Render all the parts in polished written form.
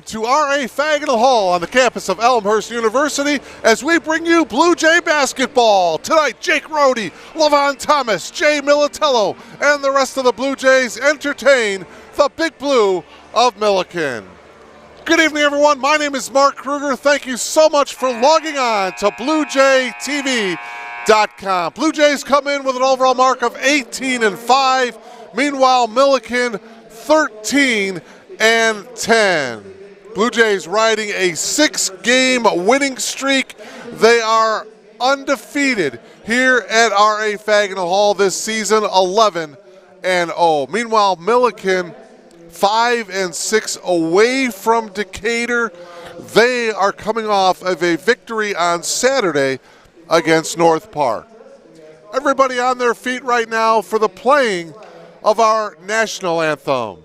to R.A. Faginal Hall on the campus of Elmhurst University as we bring you Blue Jay basketball. Tonight, Jake Rohde, LaVon Thomas, Jay Militello, and the rest of the Blue Jays entertain the Big Blue of Millikin. Good evening, everyone. My name is Mark Kruger. Thank you so much for logging on to BlueJayTV.com. Blue Jays come in with an overall mark of 18-5. Meanwhile, Millikin 13-10. Blue Jays riding a 6-game winning streak. They are undefeated here at R.A. Faginal Hall this season, 11-0. Meanwhile, Millikin 5-6 away from Decatur. They are coming off of a victory on Saturday against North Park. Everybody on their feet right now for the playing of our national anthem.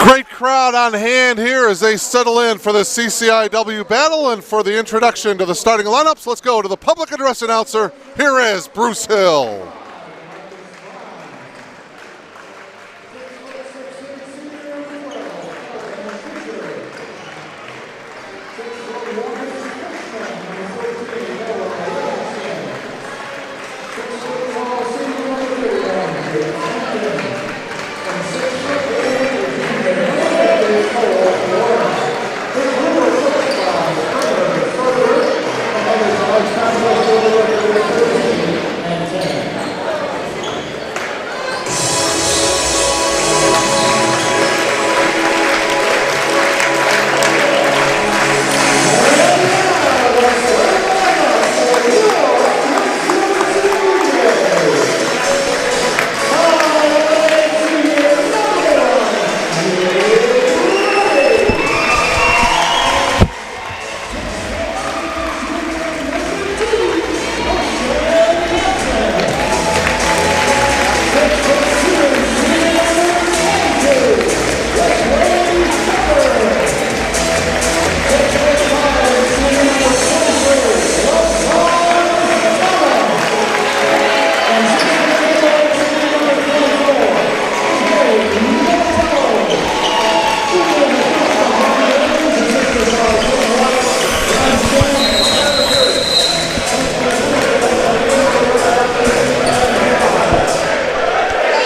Great crowd on hand here as they settle in for the CCIW battle and for the introduction to the starting lineups. Let's go to the public address announcer. Here is Bruce Hill.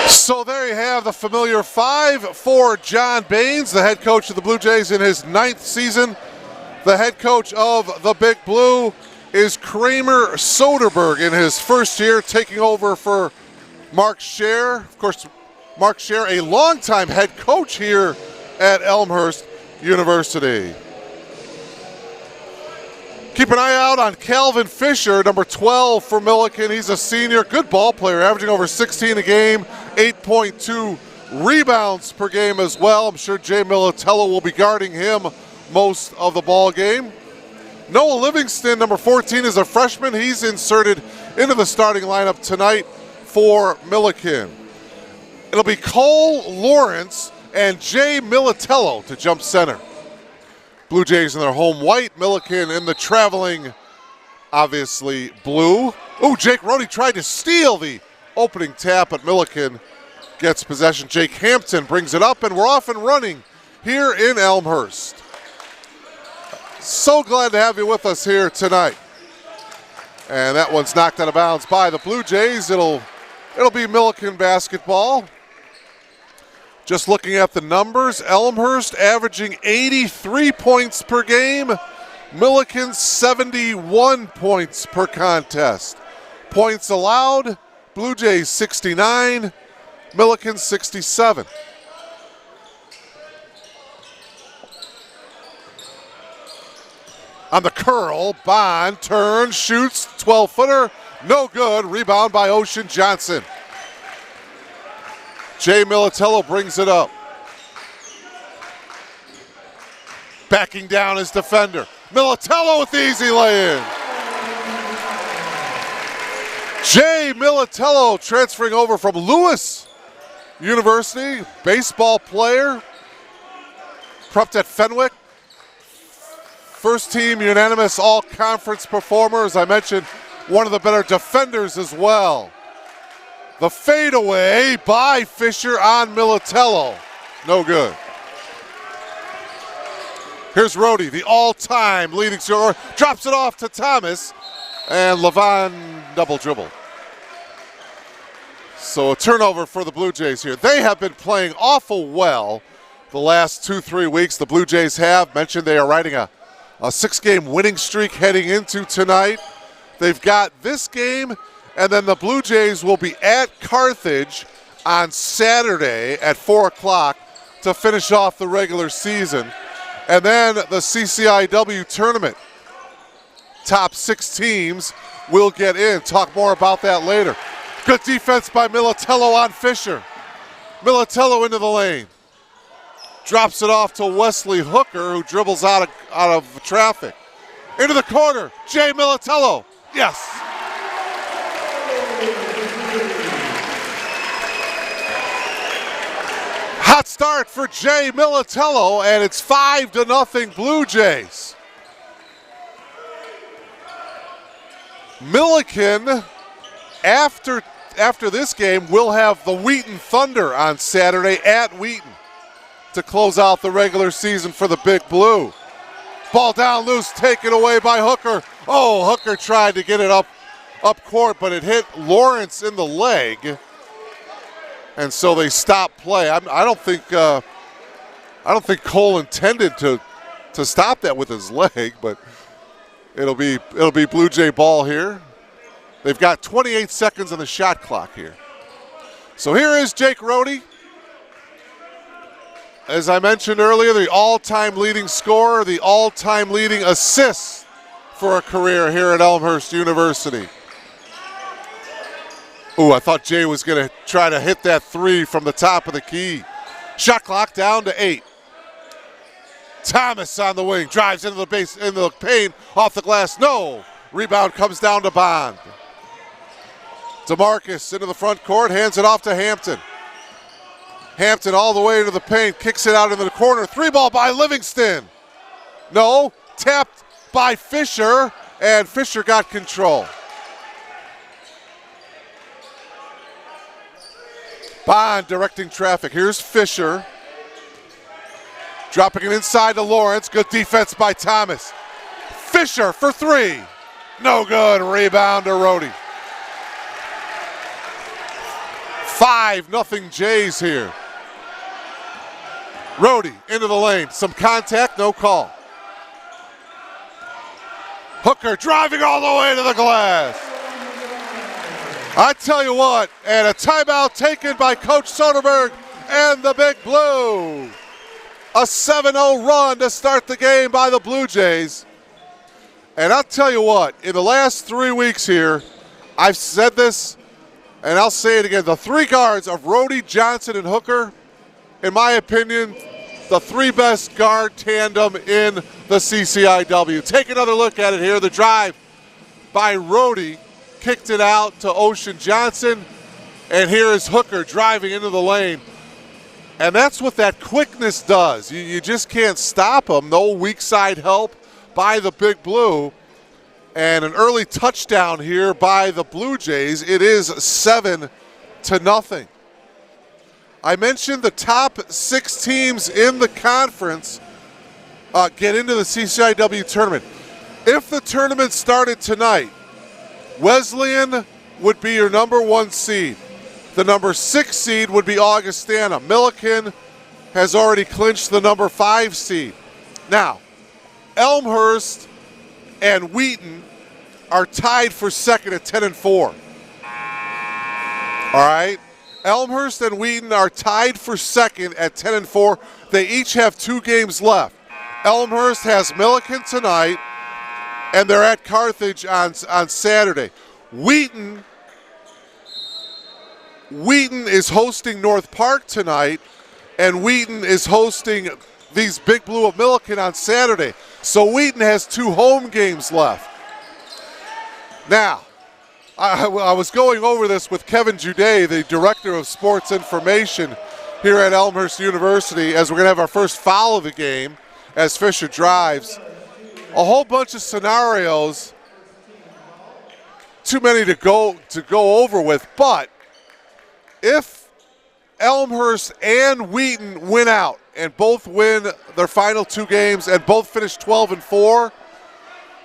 So there you have the familiar 5 for John Baines, the head coach of the Blue Jays in his 9th season. The head coach of the Big Blue is Kramer Soderberg in his first year, taking over for Mark Scher. Of course, Mark Scher, a longtime head coach here at Elmhurst University. Keep an eye out on Calvin Fisher, number 12 for Millikin. He's a senior, good ball player, averaging over 16 a game, 8.2 rebounds per game as well. I'm sure Jay Militello will be guarding him most of the ball game. Noah Livingston, number 14, is a freshman. He's inserted into the starting lineup tonight for Millikin. It'll be Cole Lawrence and Jay Militello to jump center. Blue Jays in their home white, Millikin in the traveling, obviously, blue. Oh, Jake Rohde tried to steal the opening tap, but Millikin gets possession. Jake Hampton brings it up, and we're off and running here in Elmhurst. So glad to have you with us here tonight. And that one's knocked out of bounds by the Blue Jays. It'll be Millikin basketball. Just looking at the numbers, Elmhurst averaging 83 points per game. Millikin 71 points per contest. Points allowed, Blue Jays 69, Millikin 67. On the curl, Bond turns, shoots, 12-footer, no good. Rebound by Ocean Johnson. Jay Militello brings it up. Backing down his defender. Militello with the easy lay-in. Jay Militello transferring over from Lewis University, baseball player, prepped at Fenwick. First team unanimous all-conference performer. As I mentioned, one of the better defenders as well. The fadeaway by Fisher on Militello. No good. Here's Rhodey, the all-time leading scorer. Drops it off to Thomas. And Levon double dribble. So a turnover for the Blue Jays here. They have been playing awful well the last 2-3 weeks. The Blue Jays have mentioned they are riding a 6-game winning streak heading into tonight. They've got this game, and then the Blue Jays will be at Carthage on Saturday at 4 o'clock to finish off the regular season. And then the CCIW tournament. Top 6 teams will get in. Talk more about that later. Good defense by Militello on Fisher. Militello into the lane. Drops it off to Wesley Hooker, who dribbles out of traffic. Into the corner, Jay Militello. Yes. Hot start for Jay Militello, and it's 5-0 Blue Jays. Millikin, after this game, will have the Wheaton Thunder on Saturday at Wheaton to close out the regular season for the Big Blue. Ball down loose, taken away by Hooker. Oh, Hooker tried to get it up court, but it hit Lawrence in the leg, and so they stopped play. I don't think Cole intended to stop that with his leg, but it'll be Blue Jay ball here. They've got 28 seconds on the shot clock here. So here is Jake Rhodey. As I mentioned earlier, the all-time leading scorer, the all-time leading assist for a career here at Elmhurst University. Ooh, I thought Jay was going to try to hit that 3 from the top of the key. Shot clock down to 8. Thomas on the wing, drives into the paint, off the glass, no. Rebound comes down to Bond. DeMarcus into the front court, hands it off to Hampton. Hampton all the way into the paint, kicks it out into the corner. 3-ball by Livingston. No, tapped by Fisher, and Fisher got control. Bond directing traffic. Here's Fisher. Dropping it inside to Lawrence. Good defense by Thomas. Fisher for 3. No good. Rebound to Rhodey. 5-0 Jays here. Rhodey into the lane. Some contact, no call. Hooker driving all the way to the glass. I tell you what, and a timeout taken by Coach Soderberg and the Big Blue. A 7-0 run to start the game by the Blue Jays. And I'll tell you what, in the last 3 weeks here, I've said this, and I'll say it again. The 3 guards of Rhodey, Johnson, and Hooker, in my opinion, the 3 best guard tandem in the CCIW. Take another look at it here. The drive by Rhodey kicked it out to Ocean Johnson, and here is Hooker driving into the lane. And that's what that quickness does. You just can't stop him. No weak side help by the Big Blue. And an early touchdown here by the Blue Jays. It is 7-0 9-0. I mentioned the top 6 teams in the conference get into the CCIW tournament. If the tournament started tonight, Wesleyan would be your number 1 seed. The number 6 seed would be Augustana. Millikin has already clinched the number 5 seed. Now, Elmhurst and Wheaton are tied for second at 10-4. All right? Elmhurst and Wheaton are tied for second at 10-4. They each have 2 games left. Elmhurst has Millikin tonight, and they're at Carthage on Saturday. Wheaton is hosting North Park tonight, and Wheaton is hosting these Big Blue of Millikin on Saturday. So Wheaton has 2 home games left. Now, I was going over this with Kevin Juday, the Director of Sports Information here at Elmhurst University, as we're going to have our first foul of the game as Fisher drives. A whole bunch of scenarios, too many to go over with, but if Elmhurst and Wheaton win out and both win their final 2 games and both finish 12-4,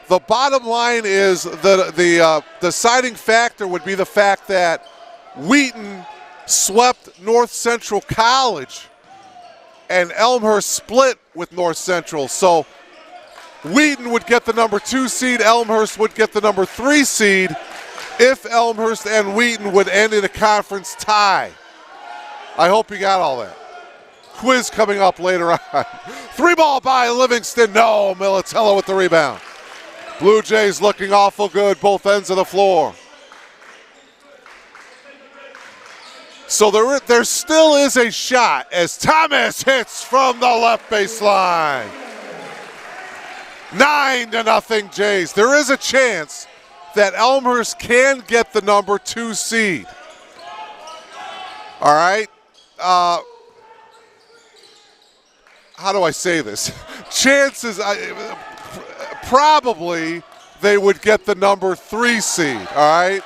the bottom line is the deciding factor would be the fact that Wheaton swept North Central College and Elmhurst split with North Central. So Wheaton would get the number 2 seed, Elmhurst would get the number 3 seed if Elmhurst and Wheaton would end in a conference tie. I hope you got all that. Quiz coming up later on. 3 ball by Livingston. No, Militello with the rebound. Blue Jays looking awful good, both ends of the floor. So there still is a shot as Thomas hits from the left baseline. 9-0 Jays. There is a chance that Elmhurst can get the number 2 seed. All right. How do I say this? Chances, probably they would get the number 3 seed, all right?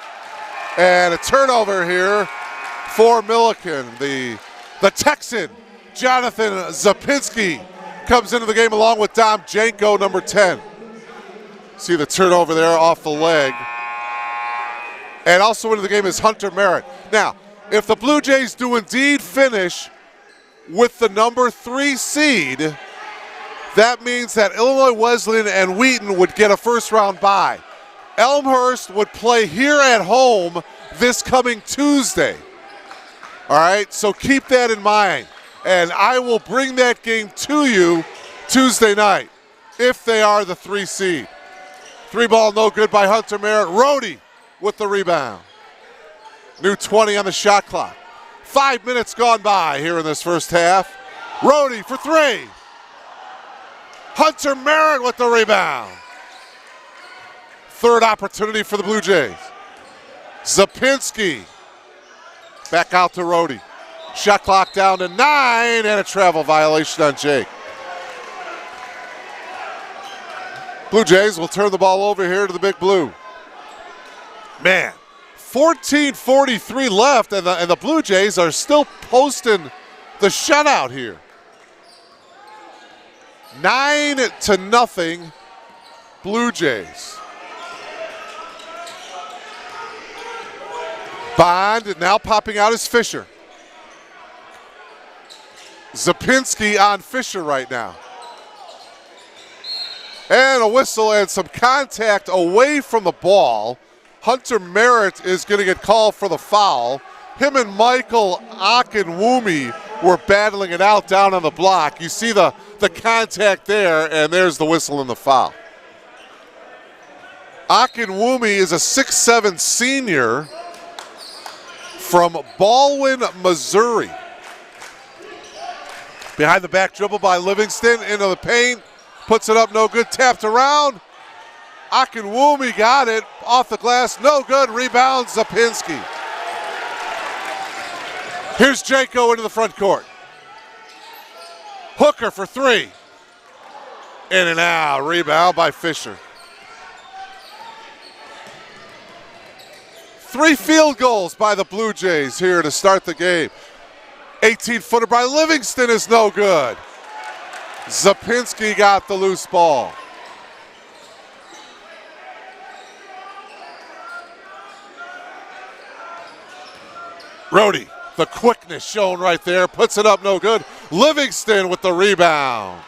And a turnover here for Millikin. The Texan, Jonathan Zapinski, comes into the game along with Dom Janko, number 10. See the turnover there off the leg. And also into the game is Hunter Merritt. Now, if the Blue Jays do indeed finish with the number 3 seed, that means that Illinois Wesleyan and Wheaton would get a first-round bye. Elmhurst would play here at home this coming Tuesday. All right, so keep that in mind. And I will bring that game to you Tuesday night if they are the 3 seed. 3 ball no good by Hunter Merritt. Rhodey with the rebound. New 20 on the shot clock. 5 minutes gone by here in this first half. Rhodey for 3. Hunter Merritt with the rebound. 3rd opportunity for the Blue Jays. Zapinski back out to Rhodey. Shot clock down to 9 and a travel violation on Jake. Blue Jays will turn the ball over here to the Big Blue. Man, 14:43 left and the Blue Jays are still posting the shutout here. 9-0 Blue Jays. Bond now popping out is Fisher. Zapinski on Fisher right now. And a whistle and some contact away from the ball. Hunter Merritt is going to get called for the foul. Him and Michael Akinwumi were battling it out down on the block. You see the contact there, and there's the whistle and the foul. Akinwumi is a 6'7" senior from Baldwin, Missouri. Behind the back dribble by Livingston into the paint. Puts it up, no good, tapped around. Akinwumi got it, off the glass, no good, rebound Zapinski. Here's Janko into the front court. Hooker for 3. In and out, rebound by Fisher. 3 field goals by the Blue Jays here to start the game. 18-footer by Livingston is no good. Zapinski got the loose ball. Rhodey, the quickness shown right there, puts it up no good. Livingston with the rebound.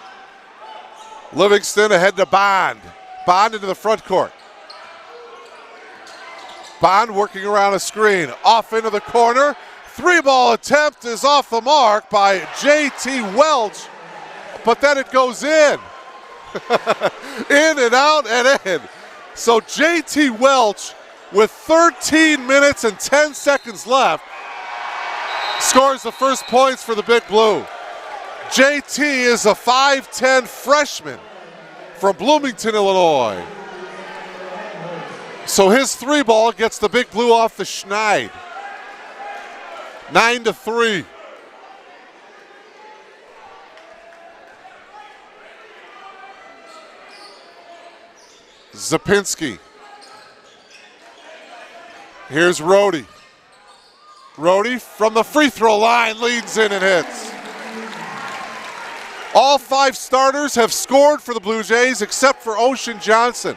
Livingston ahead to Bond. Bond into the front court. Bond working around a screen. Off into the corner. 3-ball attempt is off the mark by J.T. Welch, but then it goes in. In and out and in. So J.T. Welch, with 13 minutes and 10 seconds left, scores the first points for the Big Blue. JT is a 5'10 freshman from Bloomington, Illinois. So his 3-ball gets the Big Blue off the schneid. 9-3. Zapinski. Here's Rhodey. Rhodey from the free throw line leads in and hits. All 5 starters have scored for the Blue Jays except for Ocean Johnson.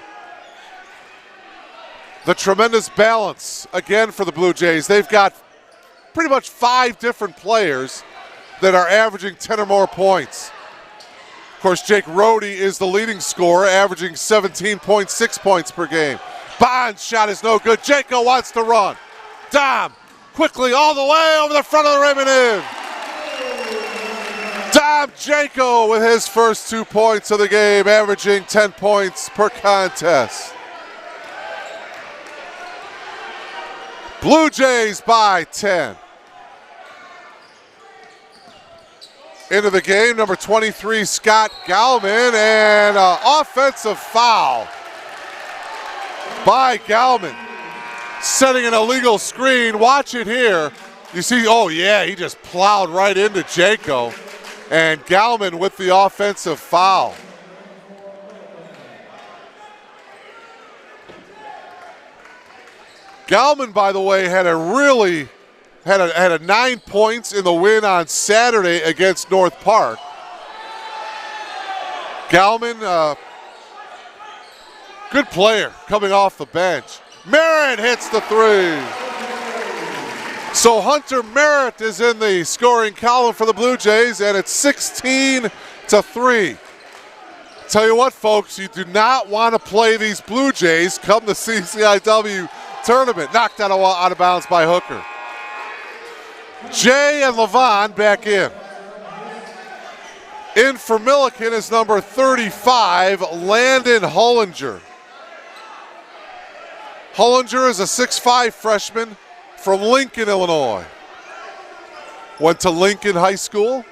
The tremendous balance again for the Blue Jays. They've got pretty much 5 different players that are averaging 10 or more points. Of course, Jake Rhodey is the leading scorer, averaging 17.6 points per game. Bond's shot is no good. Jaco wants to run. Dom quickly all the way over the front of the rim and in. Dom Jaco with his first 2 points of the game, averaging 10 points per contest. Blue Jays by 10. Into the game, number 23, Scott Gallman, and an offensive foul by Gallman. Setting an illegal screen. Watch it here. You see, oh yeah, he just plowed right into Jaco. And Gallman with the offensive foul. Gallman, by the way, had a 9 points in the win on Saturday against North Park. Gallman, good player coming off the bench. Merritt hits the 3. So Hunter Merritt is in the scoring column for the Blue Jays, and it's 16-3. Tell you what, folks, you do not want to play these Blue Jays come the CCIW tournament. Knocked out of bounds by Hooker. Jay and Levon back in. In for Millikin is number 35, Landon Hollinger. Hollinger is a 6'5 freshman from Lincoln, Illinois. Went to Lincoln High School.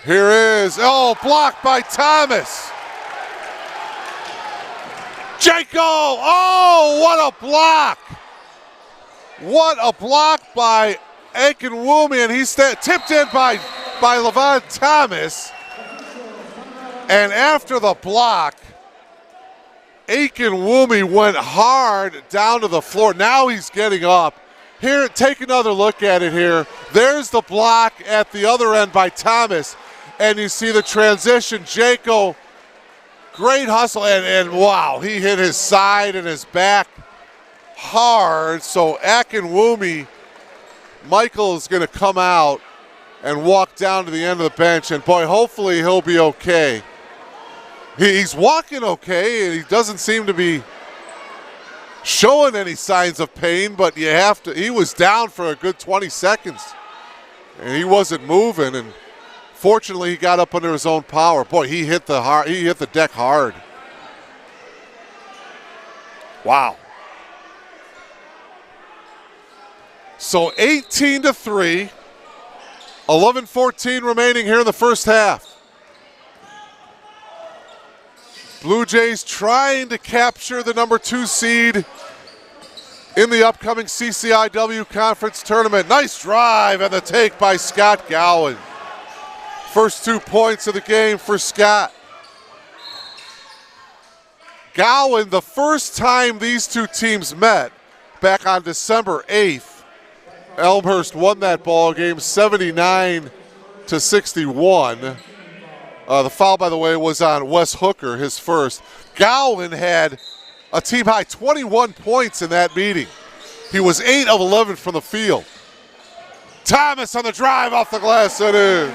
Here is, blocked by Thomas. Jaco, what a block. What a block by Akinwumi, and he's tipped in by Levon Thomas. And after the block, Akinwumi went hard down to the floor. Now he's getting up. Here, take another look at it here. There's the block at the other end by Thomas. And you see the transition. Jaco, great hustle. And wow, he hit his side and his back hard. So Akinwumi, Michael is going to come out and walk down to the end of the bench. And boy, hopefully he'll be okay. He's walking okay, and he doesn't seem to be showing any signs of pain, but he was down for a good 20 seconds, and he wasn't moving, and fortunately he got up under his own power. Boy, he hit the deck hard. Wow. So 18-3, 11:14 remaining here in the first half. Blue Jays trying to capture the number 2 seed in the upcoming CCIW Conference Tournament. Nice drive and the take by Scott Gowan. First 2 points of the game for Scott. Gowan, the first time these two teams met back on December 8th, Elmhurst won that ball game 79-61. The foul, by the way, was on Wes Hooker, his first. Gowan had a team-high 21 points in that meeting. He was 8 of 11 from the field. Thomas on the drive off the glass and in.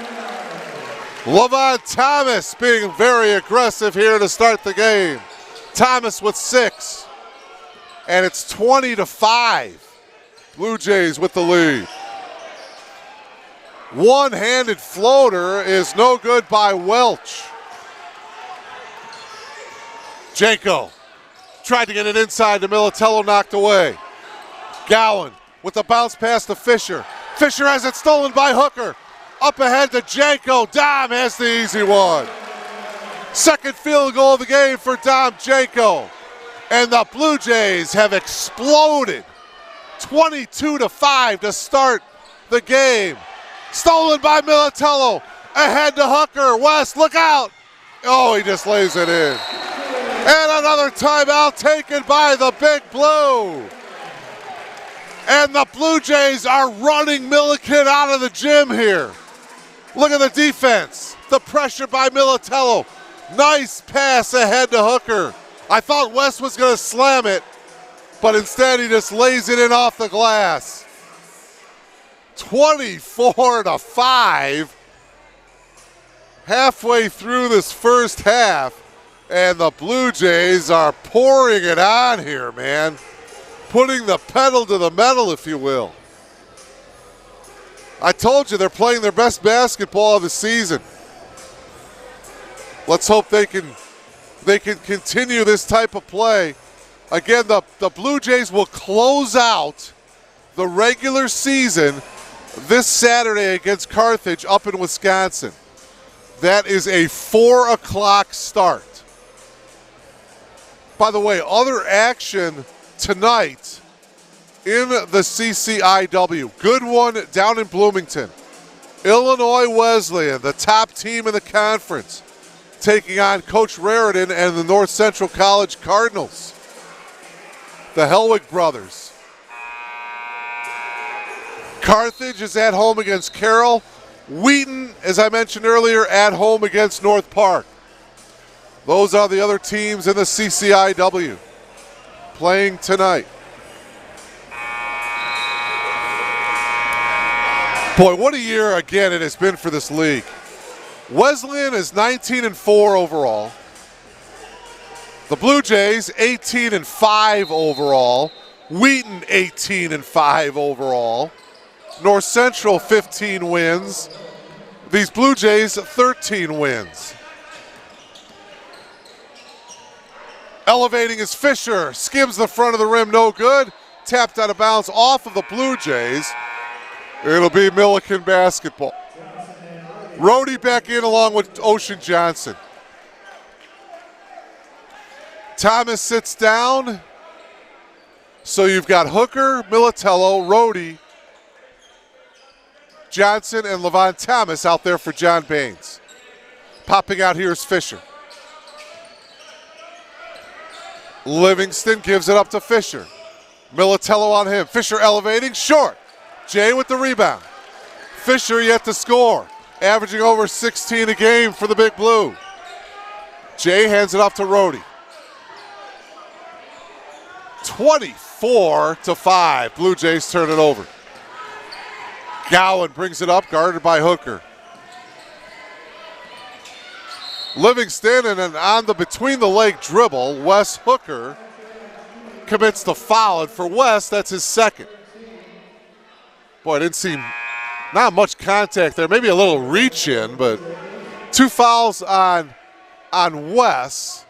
Levon Thomas being very aggressive here to start the game. Thomas with 6. And it's 20-5. Blue Jays with the lead. One-handed floater is no good by Welch. Janko tried to get it inside to Militello, knocked away. Gowan with the bounce pass to Fisher. Fisher has it stolen by Hooker. Up ahead to Janko. Dom has the easy one. Second field goal of the game for Dom Janko. And the Blue Jays have exploded. 22-5 to start the game. Stolen by Militello. Ahead to Hooker. West, look out. Oh, he just lays it in. And another timeout taken by the Big Blue. And the Blue Jays are running Millikin out of the gym here. Look at the defense. The pressure by Militello. Nice pass ahead to Hooker. I thought West was going to slam it, but instead he just lays it in off the glass. 24-5. Halfway through this first half, and the Blue Jays are pouring it on here, man. Putting the pedal to the metal, if you will. I told you they're playing their best basketball of the season. Let's hope they can continue this type of play. Again, the Blue Jays will close out the regular season this Saturday against Carthage up in Wisconsin. That is a 4 o'clock start. By the way, other action tonight in the CCIW. Good one down in Bloomington. Illinois Wesleyan, the top team in the conference, taking on Coach Raritan and the North Central College Cardinals. The Helwig brothers. Carthage is at home against Carroll. Wheaton, as I mentioned earlier, at home against North Park. Those are the other teams in the CCIW playing tonight. Boy, what a year again it has been for this league. Wesleyan is 19-4 overall. The Blue Jays 18-5 overall. Wheaton 18-5 overall. North Central 15 wins. These Blue Jays 13 wins. Elevating is Fisher. Skims the front of the rim, no good. Tapped out of bounds off of the Blue Jays. It'll be Millikin basketball. Rhodey back in along with Ocean Johnson. Thomas sits down. So you've got Hooker, Militello, Rhodey, Johnson, and Levon Thomas out there for John Baines. Popping out here is Fisher. Livingston gives it up to Fisher. Militello on him. Fisher elevating, short. Jay with the rebound. Fisher yet to score. Averaging over 16 a game for the Big Blue. Jay hands it off to Rhodey. 24-5. Blue Jays turn it over. Gowan brings it up, guarded by Hooker. Livingston, and then on the between the leg dribble, Wes Hooker commits the foul, and for Wes, that's his second. Boy, it didn't seem not much contact there, maybe a little reach in, but 2 fouls on Wes.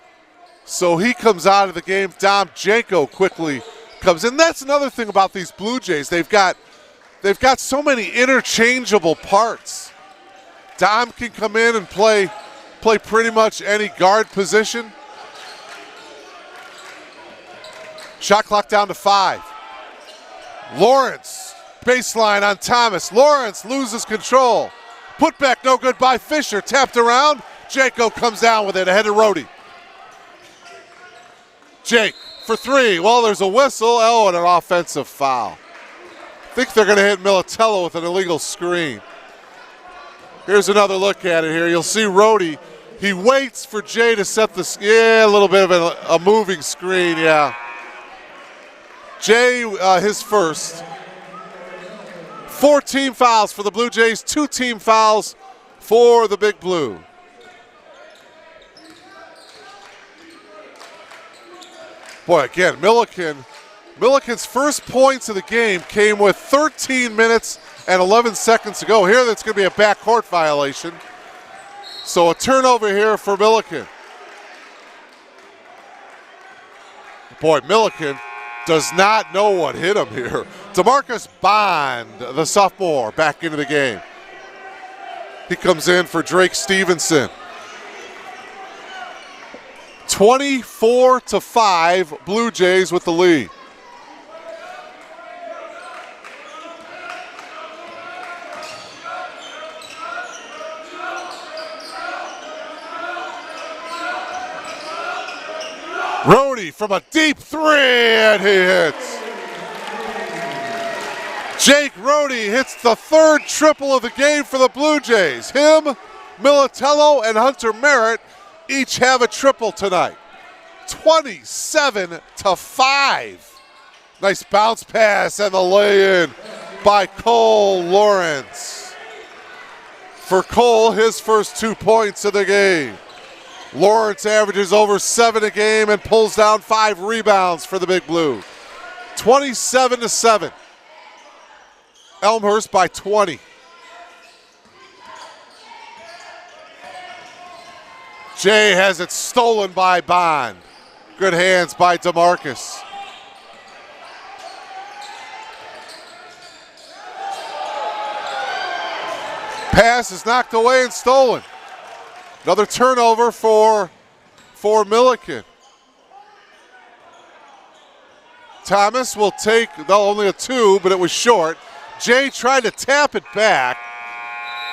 So he comes out of the game. Dom Janko quickly comes in. That's another thing about these Blue Jays. They've got so many interchangeable parts. Dom can come in and play pretty much any guard position. Shot clock down to 5. Lawrence, baseline on Thomas. Lawrence loses control. Put back no good by Fisher. Tapped around. Janko comes down with it ahead of Rhodey. Jake for three. Well, there's a whistle. Oh, and an offensive foul. I think they're going to hit Militello with an illegal screen. Here's another look at it here. You'll see Rhodey. He waits for Jay to set this. Yeah, a little bit of a moving screen, yeah. Jay, his first. 4 team fouls for the Blue Jays, 2 team fouls for the Big Blue. Boy, again, Millikin's first points of the game came with 13 minutes and 11 seconds to go. Here, that's going to be a backcourt violation. So a turnover here for Millikin. Boy, Millikin does not know what hit him here. DeMarcus Bond, the sophomore, back into the game. He comes in for Drake Stevenson. 24-5, Blue Jays with the lead. Rhodey from a deep three, and he hits. Jake Rhodey hits the third triple of the game for the Blue Jays. Him, Militello, and Hunter Merritt each have a triple tonight. 27-5. Nice bounce pass and the lay-in by Cole Lawrence. For Cole, his first 2 points of the game. Lawrence averages over 7 a game and pulls down 5 rebounds for the Big Blue. 27-7. Elmhurst by 20. Jay has it stolen by Bond. Good hands by DeMarcus. Pass is knocked away and stolen. Another turnover for Millikin. Thomas will take, only a 2, but it was short. Jay tried to tap it back,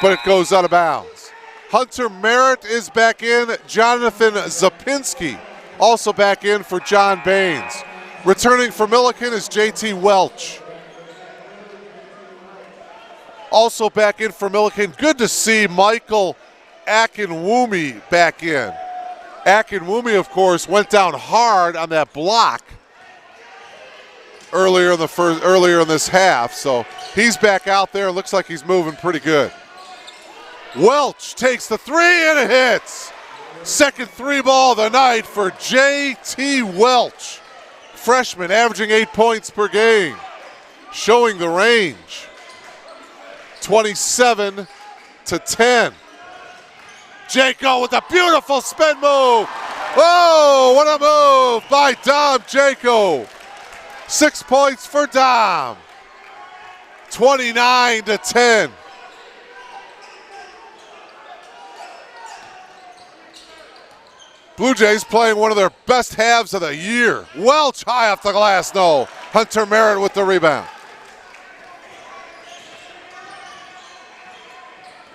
but it goes out of bounds. Hunter Merritt is back in. Jonathan Zapinski also back in for John Baines. Returning for Millikin is JT Welch. Also back in for Millikin. Good to see Michael Akinwumi back in. Akinwumi, of course, went down hard on that block earlier in this half, so he's back out there. Looks like he's moving pretty good. Welch takes the 3 and it hits. Second 3 ball of the night for J.T. Welch. Freshman averaging 8 points per game. Showing the range. 27-10. Jaco with a beautiful spin move. Oh, what a move by Dom Jaco. 6 points for Dom. 29-10. Blue Jays playing one of their best halves of the year. Welch high off the glass, no. Hunter Merritt with the rebound.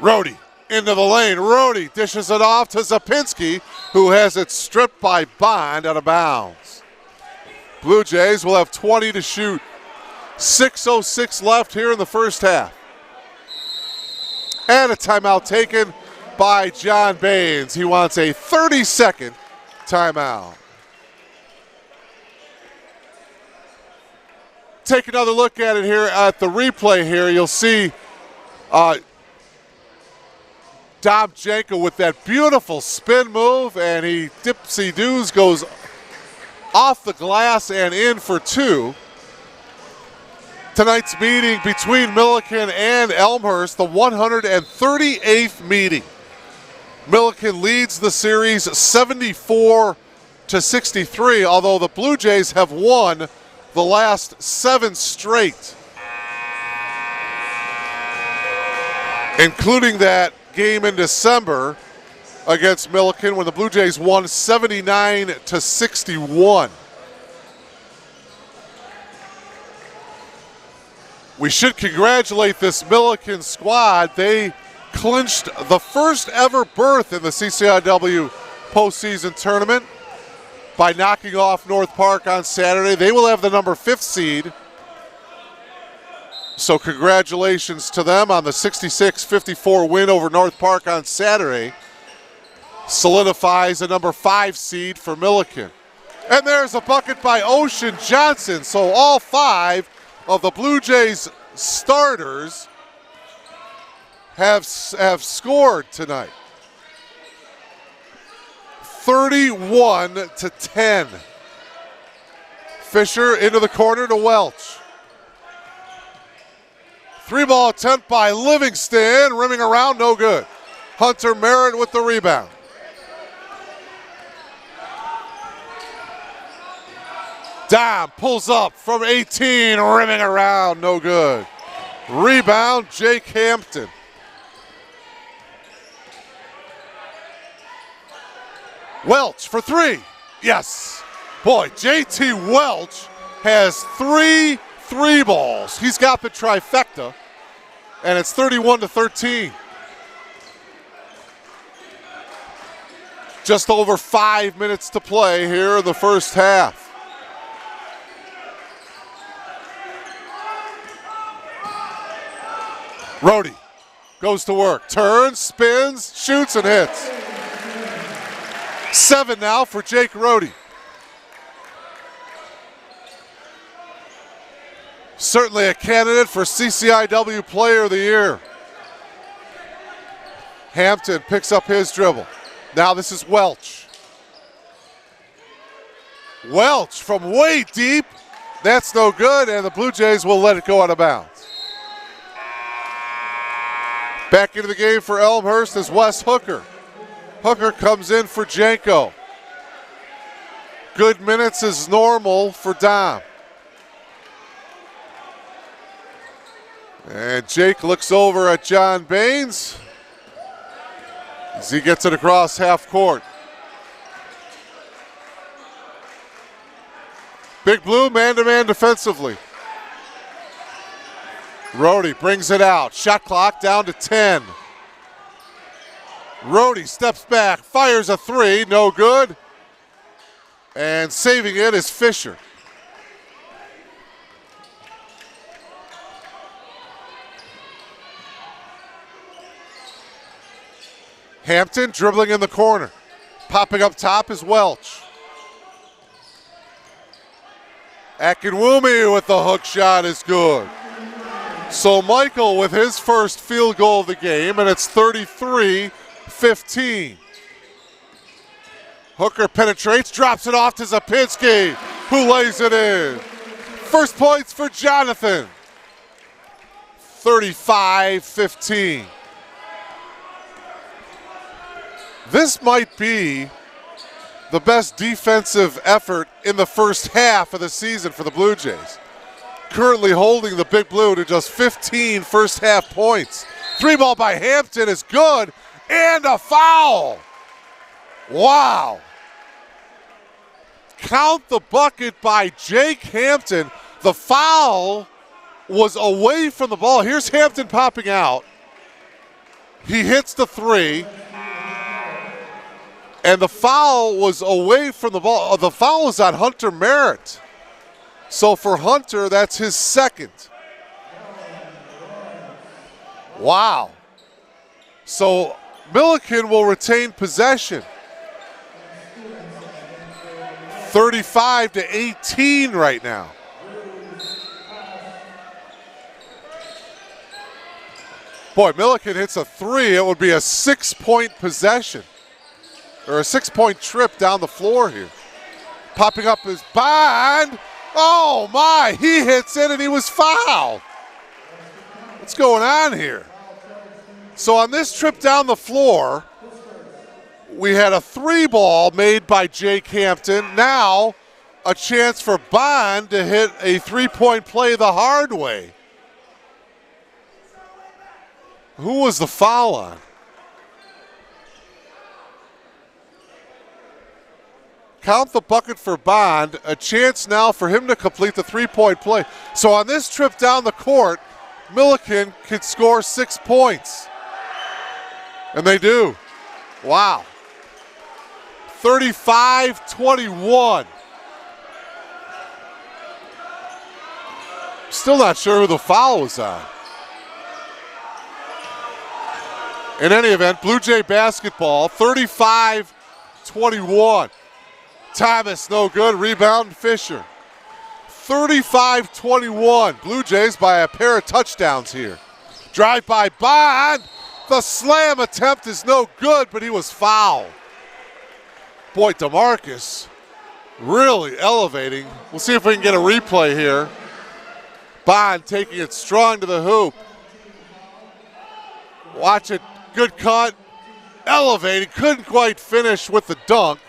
Rhodey into the lane. Rhodey dishes it off to Zapinski, who has it stripped by Bond out of bounds. Blue Jays will have 20 to shoot. 6:06 left here in the first half. And a timeout taken by John Baines. He wants a 30-second timeout. Take another look at it here at the replay here. You'll see Dom Jaco with that beautiful spin move, and he dipsy-doos goes off the glass and in for 2. Tonight's meeting between Millikin and Elmhurst, the 138th meeting. Millikin leads the series 74-63, although the Blue Jays have won the last 7 straight, including that game in December against Millikin when the Blue Jays won 79-61. We should congratulate this Millikin squad. They clinched the first ever berth in the CCIW postseason tournament. by knocking off North Park on Saturday. They will have the number 5th seed. So congratulations to them on the 66-54 win over North Park on Saturday. Solidifies a number 5 seed for Millikin. And there's a bucket by Ocean Johnson. So all 5 of the Blue Jays starters have scored tonight. 31-10. Fisher into the corner to Welch. 3-ball attempt by Livingston, rimming around, no good. Hunter Merritt with the rebound. Dom pulls up from 18, rimming around, no good. Rebound, Jake Hampton. Welch for 3, yes. Boy, JT Welch has 3 3-balls. He's got the trifecta, and it's 31-13. Just over 5 minutes to play here in the first half. Rhodey goes to work, turns, spins, shoots, and hits. 7 now for Jake Rhodey. Certainly a candidate for CCIW Player of the Year. Hampton picks up his dribble. Now this is Welch. Welch from way deep. That's no good, and the Blue Jays will let it go out of bounds. Back into the game for Elmhurst is Wes Hooker. Hooker comes in for Janko. Good minutes is normal for Dom. And Jake looks over at John Baines as he gets it across half court. Big Blue man-to-man defensively. Rhodey brings it out. Shot clock down to 10. Rhodey steps back, fires a 3, no good. And saving it is Fisher. Hampton dribbling in the corner. Popping up top is Welch. Akinwumi with the hook shot is good. So Michael with his first field goal of the game, and it's 33-15. Hooker penetrates, drops it off to Zapinski, who lays it in. First points for Jonathan. 35-15. This might be the best defensive effort in the first half of the season for the Blue Jays. Currently holding the Big Blue to just 15 first half points. 3-ball by Hampton is good, and a foul. Wow. Count the bucket by Jake Hampton. The foul was away from the ball. Here's Hampton popping out. He hits the 3. And the foul was away from the ball. The foul was on Hunter Merritt. So for Hunter, that's his second. Wow. So Millikin will retain possession. 35-18 right now. Boy, Millikin hits a 3. It would be a 6-point possession. Or a 6-point trip down the floor here. Popping up is Bond. Oh my, he hits it and he was fouled. What's going on here? So on this trip down the floor, we had a 3-ball made by Jake Hampton. Now a chance for Bond to hit a 3-point play the hard way. Who was the foul on? Count the bucket for Bond. A chance now for him to complete the 3-point play. So on this trip down the court, Millikin could score 6 points. And they do. Wow. 35-21. Still not sure who the foul was on. In any event, Blue Jay basketball, 35-21. Thomas, no good. Rebound, Fisher. 35-21. Blue Jays by a pair of touchdowns here. Drive by Bond. The slam attempt is no good, but he was fouled. Boy, DeMarcus really elevating. We'll see if we can get a replay here. Bond taking it strong to the hoop. Watch it. Good cut. Elevating. Couldn't quite finish with the dunk,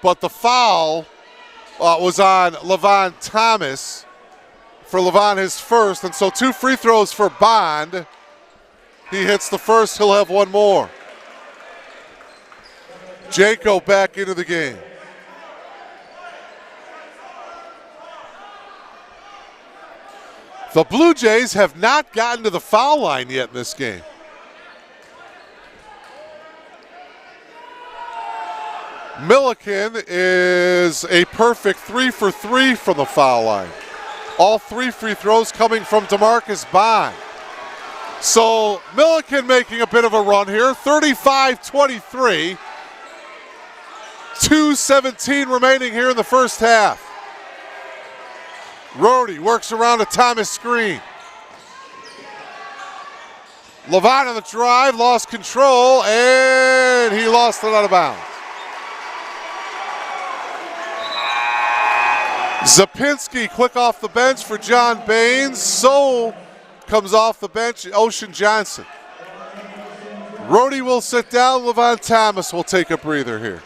but the foul was on Levon Thomas. For Levon, his first, and so 2 free throws for Bond. He hits the first, he'll have one more. Janko back into the game. The Blue Jays have not gotten to the foul line yet in this game. Millikin is a perfect 3 for 3 from the foul line. All 3 free throws coming from DeMarcus Bond. So Millikin making a bit of a run here, 35-23. 2:17 remaining here in the first half. Rhodey works around a Thomas screen. Levon on the drive, lost control, and he lost it out of bounds. Zapinski quick off the bench for John Baines. So comes off the bench Ocean Johnson. Rhodey will sit down. Levon Thomas will take a breather here.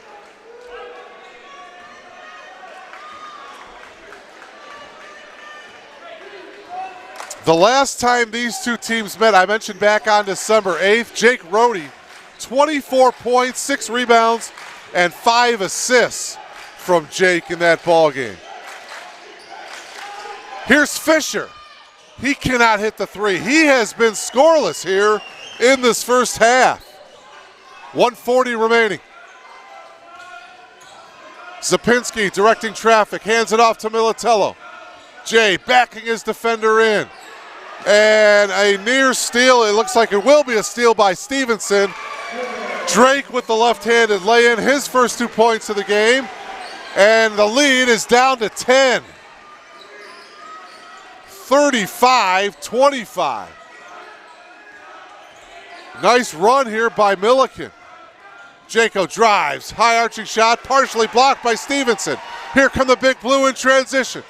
The last time these two teams met, I mentioned back on December 8th, Jake Rhodey, 24 points, 6 rebounds, and 5 assists from Jake in that ball game. Here's Fisher. He cannot hit the 3. He has been scoreless here in this first half. 1:40 remaining. Zapinski directing traffic, hands it off to Militello. Jay backing his defender in. And a near steal, it looks like it will be a steal by Stevenson. Drake with the left-handed lay-in, his first 2 points of the game. And the lead is down to 10. 35-25. Nice run here by Millikin. Janko drives, high arching shot, partially blocked by Stevenson. Here come the Big Blue in transition.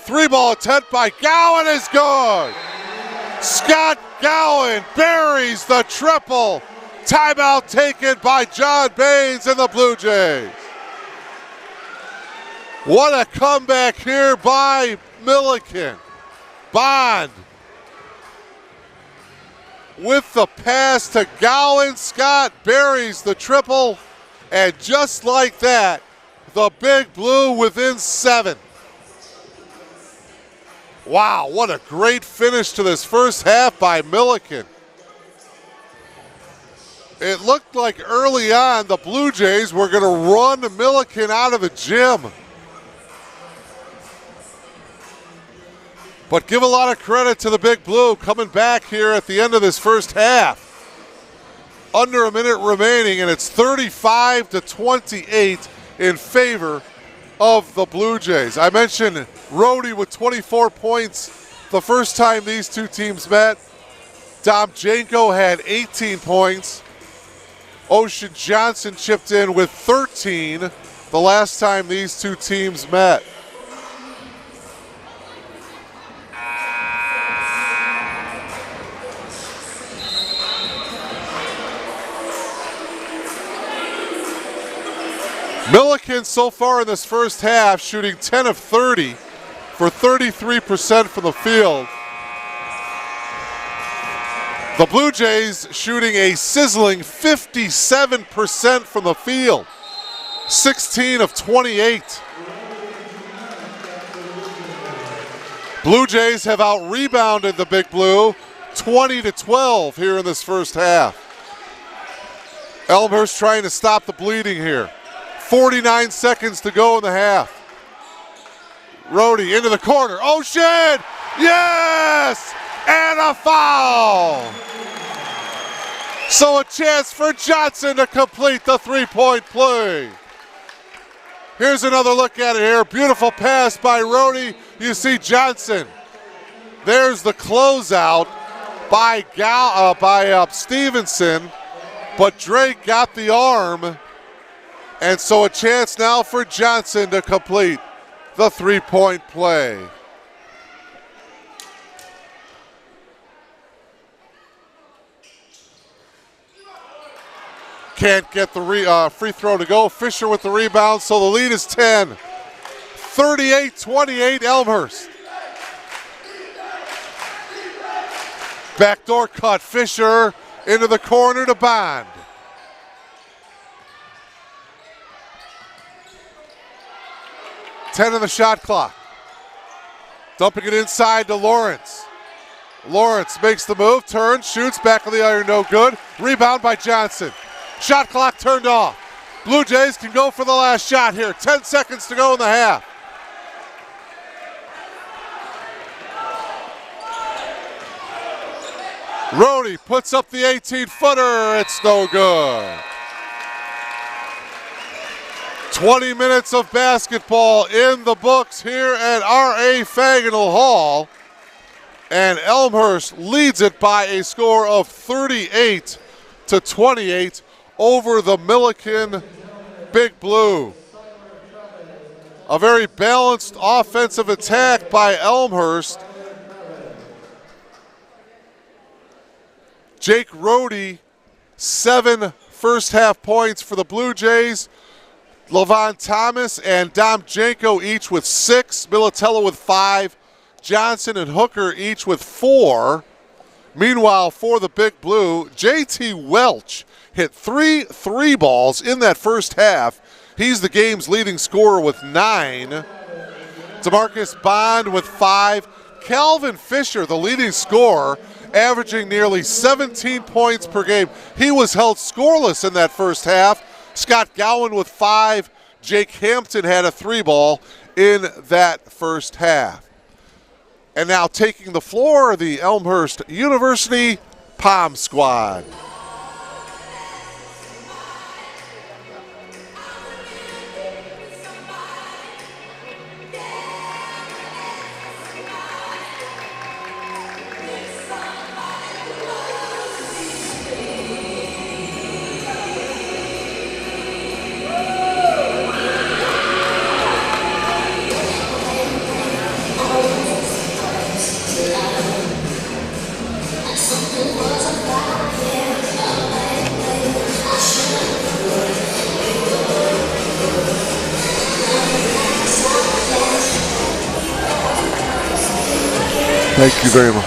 3-ball attempt by Gowan is good. Scott Gowan buries the triple. Timeout taken by John Baines and the Blue Jays. What a comeback here by Millikin. Bond with the pass to Gowan. Scott buries the triple. And just like that, the Big Blue within 7. Wow, what a great finish to this first half by Millikin. It looked like early on the Blue Jays were going to run Millikin out of the gym. But give a lot of credit to the Big Blue coming back here at the end of this first half. Under a minute remaining, and it's 35-28 in favor of the Blue Jays. I mentioned Rhodey with 24 points the first time these two teams met. Dom Janko had 18 points. Ocean Johnson chipped in with 13 the last time these two teams met. Millikin so far in this first half shooting 10 of 30 for 33% from the field. The Blue Jays shooting a sizzling 57% from the field, 16 of 28. Blue Jays have out-rebounded the Big Blue 20-12 here in this first half. Elmhurst trying to stop the bleeding here. 49 seconds to go in the half. Rhodey into the corner. Oh, shit! Yes! And a foul! So a chance for Johnson to complete the three-point play. Here's another look at it here. Beautiful pass by Rhodey. You see Johnson. There's the closeout by Stevenson, but Drake got the arm. And so a chance now for Johnson to complete the three-point play. Can't get the free throw to go. Fisher with the rebound, so the lead is 10. 38-28 Elmhurst. Backdoor cut. Fisher into the corner to Bond. Ten on the shot clock. Dumping it inside to Lawrence. Lawrence makes the move, turns, shoots, back of the iron, no good. Rebound by Johnson. Shot clock turned off. Blue Jays can go for the last shot here. 10 seconds to go in the half. Rhodey puts up the 18-footer. It's no good. 20 minutes of basketball in the books here at R.A. Faginal Hall. And Elmhurst leads it by a score of 38-28 over the Millikin Big Blue. A very balanced offensive attack by Elmhurst. Jake Rhodey, 7 first-half points for the Blue Jays. Levon Thomas and Dom Janko each with 6. Militello with 5. Johnson and Hooker each with 4. Meanwhile, for the Big Blue, J.T. Welch hit 3 balls in that first half. He's the game's leading scorer with 9. DeMarcus Bond with 5. Calvin Fisher, the leading scorer, averaging nearly 17 points per game. He was held scoreless in that first half. Scott Gowan with 5. Jake Hampton had a 3-ball in that first half. And now taking the floor, the Elmhurst University Palm Squad. Thank you very much.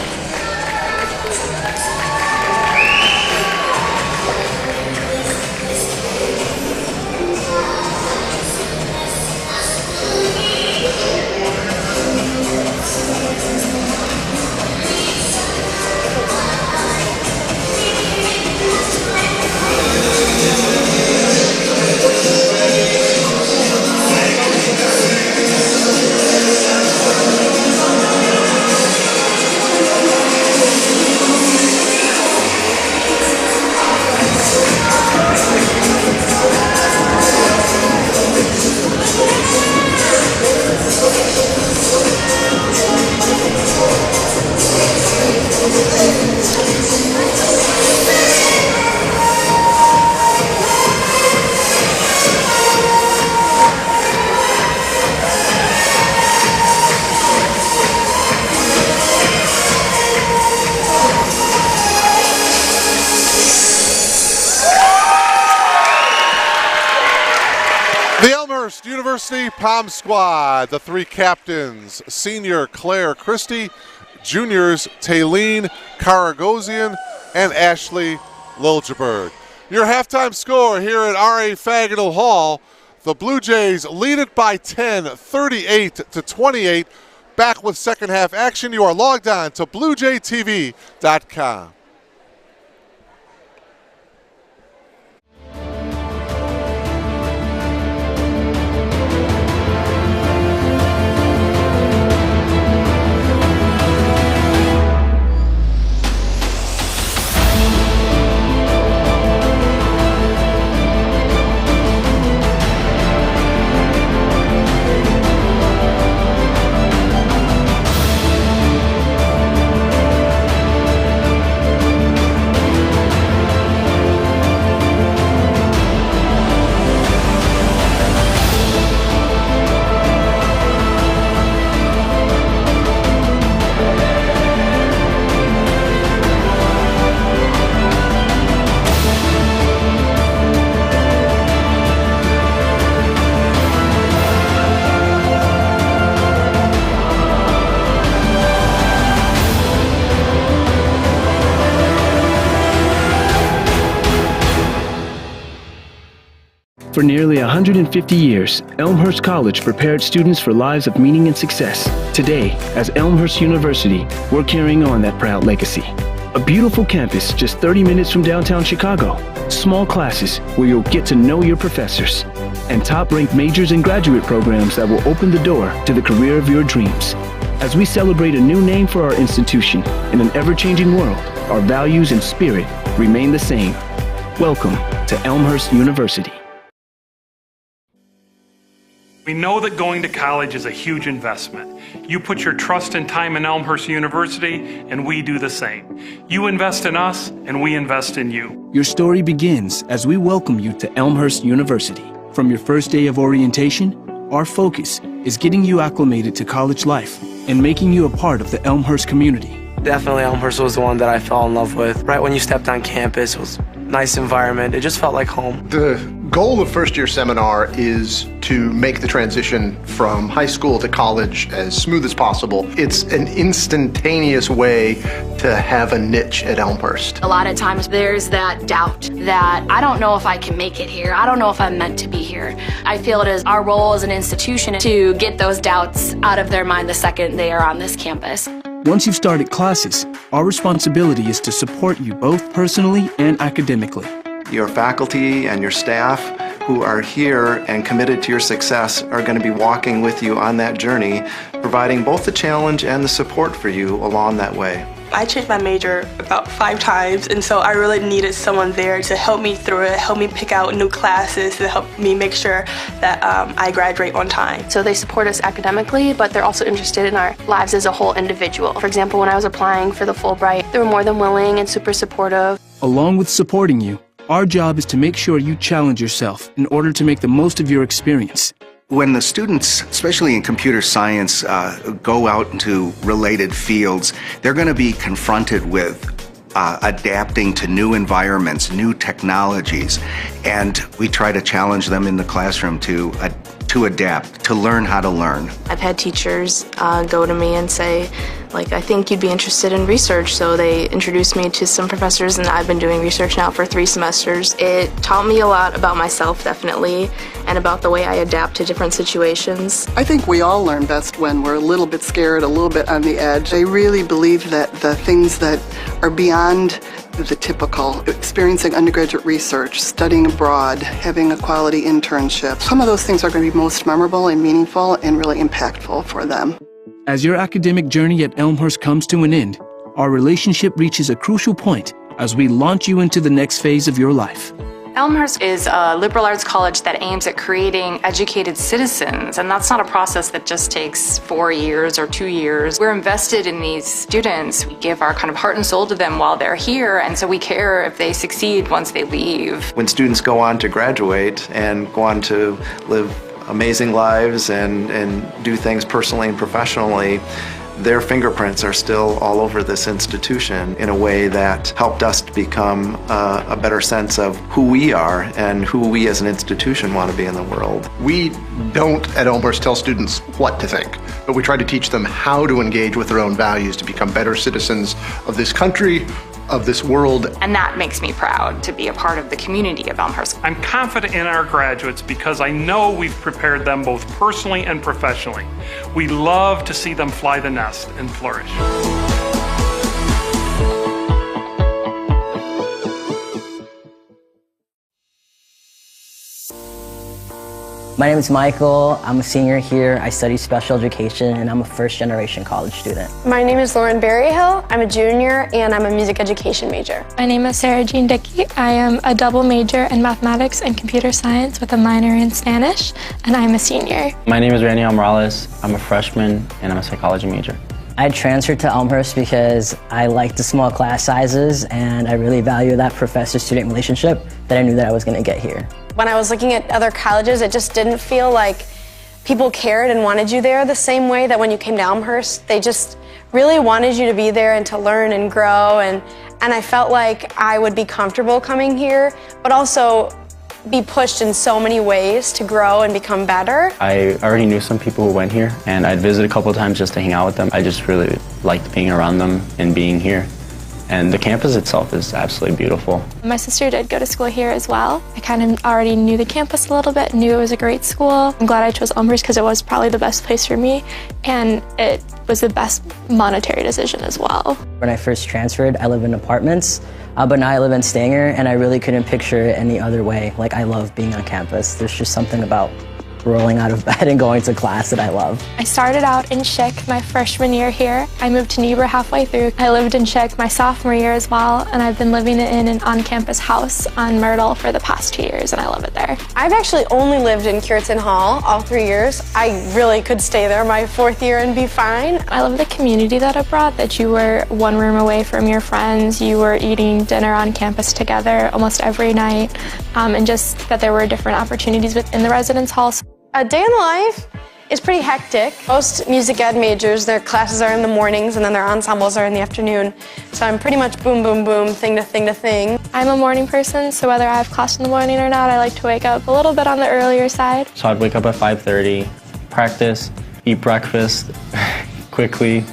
University Palm Squad, the 3 captains, senior Claire Christie, juniors Taylene Karagosian, and Ashley Liljeberg. Your halftime score here at R.A. Faginal Hall, the Blue Jays lead it by 10, 38-28. Back with second half action. You are logged on to BlueJayTV.com. For nearly 150 years, Elmhurst College prepared students for lives of meaning and success. Today, as Elmhurst University, we're carrying on that proud legacy. A beautiful campus just 30 minutes from downtown Chicago. Small classes where you'll get to know your professors. And top-ranked majors and graduate programs that will open the door to the career of your dreams. As we celebrate a new name for our institution in an ever-changing world, our values and spirit remain the same. Welcome to Elmhurst University. We know that going to college is a huge investment. You put your trust and time in Elmhurst University, and we do the same. You invest in us, and we invest in you. Your story begins as we welcome you to Elmhurst University. From your first day of orientation, our focus is getting you acclimated to college life and making you a part of the Elmhurst community. Definitely Elmhurst was the one that I fell in love with. Right when you stepped on campus, it was a nice environment. It just felt like home. The goal of first year seminar is to make the transition from high school to college as smooth as possible. It's an instantaneous way to have a niche at Elmhurst. A lot of times there's that doubt that I don't know if I can make it here. I don't know if I'm meant to be here. I feel it is our role as an institution to get those doubts out of their mind the second they are on this campus. Once you've started classes, our responsibility is to support you both personally and academically. Your faculty and your staff who are here and committed to your success are going to be walking with you on that journey, providing both the challenge and the support for you along that way. I changed my major about 5 times, and so I really needed someone there to help me through it, help me pick out new classes, to help me make sure that I graduate on time. So they support us academically, but they're also interested in our lives as a whole individual. For example, when I was applying for the Fulbright, they were more than willing and super supportive. Along with supporting you, our job is to make sure you challenge yourself in order to make the most of your experience. When the students, especially in computer science, go out into related fields, they're going to be confronted with adapting to new environments, new technologies, and we try to challenge them in the classroom to adapt, to learn how to learn. I've had teachers go to me and say, I think you'd be interested in research, so they introduced me to some professors, and I've been doing research now for 3 semesters. It taught me a lot about myself, definitely, and about the way I adapt to different situations. I think we all learn best when we're a little bit scared, a little bit on the edge. I really believe that the things that are beyond the typical, experiencing undergraduate research, studying abroad, having a quality internship, some of those things are going to be most memorable and meaningful and really impactful for them. As your academic journey at Elmhurst comes to an end, our relationship reaches a crucial point as we launch you into the next phase of your life. Elmhurst is a liberal arts college that aims at creating educated citizens, and that's not a process that just takes 4 years or 2 years. We're invested in these students. We give our kind of heart and soul to them while they're here, and so we care if they succeed once they leave. When students go on to graduate and go on to live amazing lives and do things personally and professionally, their fingerprints are still all over this institution in a way that helped us to become a better sense of who we are and who we as an institution want to be in the world. We don't at Elmhurst tell students what to think, but we try to teach them how to engage with their own values to become better citizens of this country, of this world. And that makes me proud to be a part of the community of Elmhurst. I'm confident in our graduates because I know we've prepared them both personally and professionally. We love to see them fly the nest and flourish. My name is Michael. I'm a senior here. I study special education, and I'm a first-generation college student. My name is Lauren Berryhill. I'm a junior, and I'm a music education major. My name is Sarah Jean Dickey. I am a double major in mathematics and computer science with a minor in Spanish, and I'm a senior. My name is Raniel Morales. I'm a freshman, and I'm a psychology major. I transferred to Elmhurst because I like the small class sizes, and I really value that professor-student relationship that I knew that I was going to get here. When I was looking at other colleges, it just didn't feel like people cared and wanted you there the same way that when you came to Elmhurst. They just really wanted you to be there and to learn and grow, and I felt like I would be comfortable coming here, but also be pushed in so many ways to grow and become better. I already knew some people who went here, and I'd visit a couple of times just to hang out with them. I just really liked being around them and being here. And the campus itself is absolutely beautiful. My sister did go to school here as well. I kind of already knew the campus a little bit, knew it was a great school. I'm glad I chose Elmhurst because it was probably the best place for me, and it was the best monetary decision as well. When I first transferred, I lived in apartments, but now I live in Stanger, and I really couldn't picture it any other way. Like, I love being on campus. There's just something about rolling out of bed and going to class that I love. I started out in Schick my freshman year here. I moved to Niebuhr halfway through. I lived in Schick my sophomore year as well, and I've been living in an on-campus house on Myrtle for the past 2 years, and I love it there. I've actually only lived in Cureton Hall all 3 years. I really could stay there my 4th year and be fine. I love the community that it brought, that you were one room away from your friends, you were eating dinner on campus together almost every night, and just that there were different opportunities within the residence halls. A day in the life is pretty hectic. Most music ed majors, their classes are in the mornings and then their ensembles are in the afternoon. So I'm pretty much boom, boom, boom, thing to thing to thing. I'm a morning person, so whether I have class in the morning or not, I like to wake up a little bit on the earlier side. So I'd wake up at 5:30, practice, eat breakfast quickly,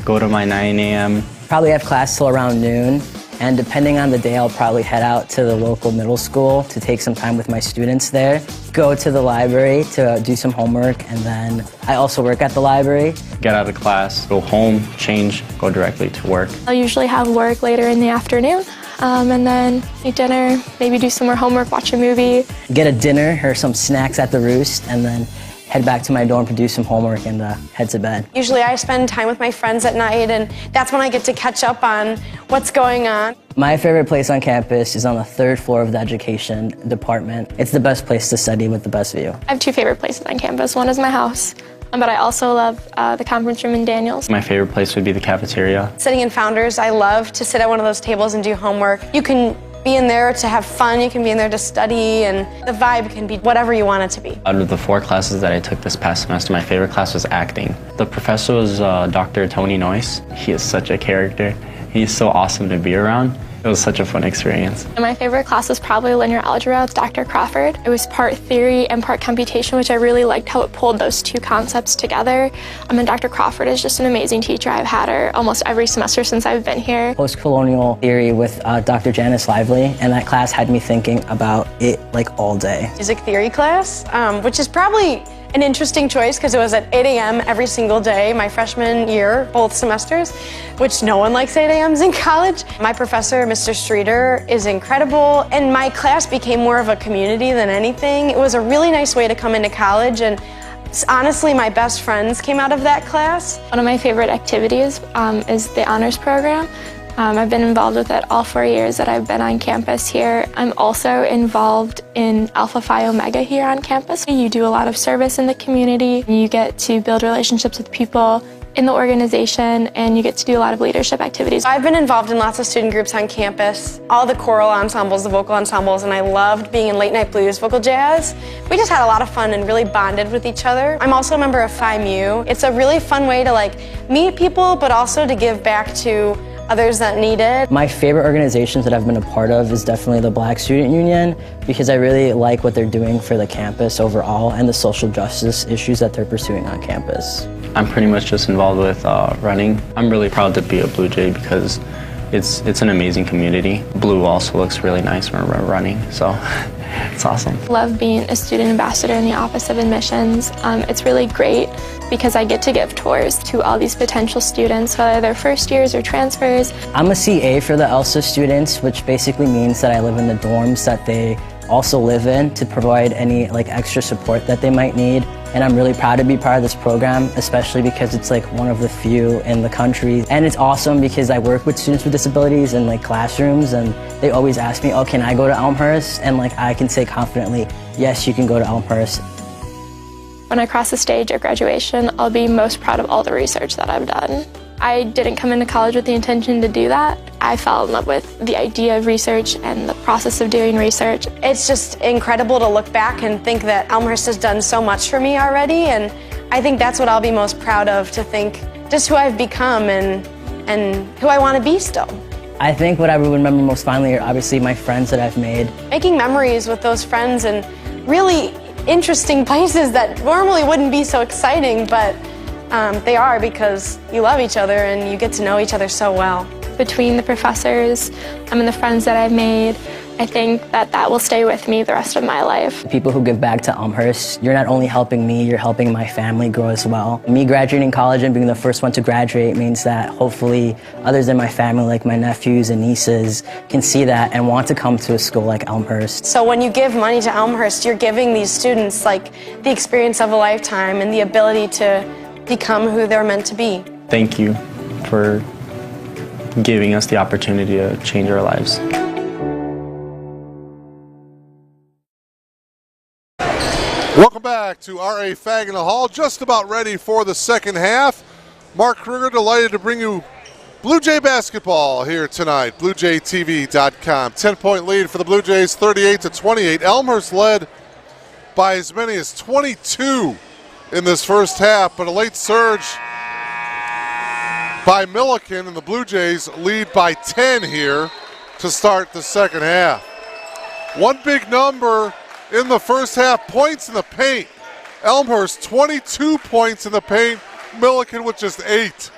go to my 9 a.m. Probably have class till around noon, and depending on the day, I'll probably head out to the local middle school to take some time with my students there, go to the library to do some homework, and then I also work at the library. Get out of class, go home, change, go directly to work. I'll usually have work later in the afternoon, and then eat dinner, maybe do some more homework, watch a movie. Get a dinner or some snacks at the Roost, and then head back to my dorm to do some homework and head to bed. Usually I spend time with my friends at night, and that's when I get to catch up on what's going on. My favorite place on campus is on the 3rd floor of the education department. It's the best place to study with the best view. I have 2 favorite places on campus. One is my house, but I also love the conference room in Daniels. My favorite place would be the cafeteria. Sitting in Founders, I love to sit at one of those tables and do homework. You can be in there to have fun, you can be in there to study, and the vibe can be whatever you want it to be. Out of the 4 classes that I took this past semester, my favorite class was acting. The professor was Dr. Tony Noyce. He is such a character. He's so awesome to be around. It was such a fun experience. And my favorite class was probably linear algebra with Dr. Crawford. It was part theory and part computation, which I really liked how it pulled those 2 concepts together. And Dr. Crawford is just an amazing teacher. I've had her almost every semester since I've been here. Post-colonial theory with Dr. Janice Lively, and that class had me thinking about it like all day. Music theory class, which is probably an interesting choice because it was at 8 a.m. every single day my freshman year, both semesters, which no one likes 8 a.m.s in college. My professor, Mr. Streeter, is incredible, and my class became more of a community than anything. It was a really nice way to come into college, and honestly, my best friends came out of that class. One of my favorite activities is the honors program. I've been involved with it all 4 years that I've been on campus here. I'm also involved in Alpha Phi Omega here on campus. You do a lot of service in the community. You get to build relationships with people in the organization, and you get to do a lot of leadership activities. I've been involved in lots of student groups on campus, all the choral ensembles, the vocal ensembles, and I loved being in late night blues, vocal jazz. We just had a lot of fun and really bonded with each other. I'm also a member of Phi Mu. It's a really fun way to meet people, but also to give back to others that need it. My favorite organizations that I've been a part of is definitely the Black Student Union, because I really like what they're doing for the campus overall and the social justice issues that they're pursuing on campus. I'm pretty much just involved with running. I'm really proud to be a Blue Jay because it's an amazing community. Blue also looks really nice when we're running, so it's awesome. Love being a student ambassador in the Office of Admissions. It's really great because I get to give tours to all these potential students, whether they're first years or transfers. I'm a CA for the ELSA students, which basically means that I live in the dorms that they also live in to provide any extra support that they might need. And I'm really proud to be part of this program, especially because it's one of the few in the country. And it's awesome because I work with students with disabilities in classrooms, and they always ask me, oh, can I go to Elmhurst? And I can say confidently, yes, you can go to Elmhurst. When I cross the stage at graduation, I'll be most proud of all the research that I've done. I didn't come into college with the intention to do that. I fell in love with the idea of research and the process of doing research. It's just incredible to look back and think that Elmhurst has done so much for me already, and I think that's what I'll be most proud of, to think just who I've become and who I want to be still. I think what I would remember most fondly are obviously my friends that I've made. Making memories with those friends in really interesting places that normally wouldn't be so exciting, but they are because you love each other and you get to know each other so well. between the professors and the friends that I've made. I think that will stay with me the rest of my life. People who give back to Elmhurst, you're not only helping me, you're helping my family grow as well. Me graduating college and being the first one to graduate means that hopefully others in my family, like my nephews and nieces, can see that and want to come to a school like Elmhurst. So when you give money to Elmhurst, you're giving these students like the experience of a lifetime and the ability to become who they're meant to be. Thank you for giving us the opportunity to change our lives. Welcome back to R.A. Fagina Hall. Just about ready for the second half. Mark Kruger, delighted to bring you Blue Jay basketball here tonight. BlueJayTV.com. 10-point lead for the Blue Jays, 38-28. Elmhurst led by as many as 22 in this first half, but a late surge by Millikin, and the Blue Jays lead by 10 here to start the second half. One big number in the first half, points in the paint. Elmhurst 22 points in the paint, Millikin with just 8.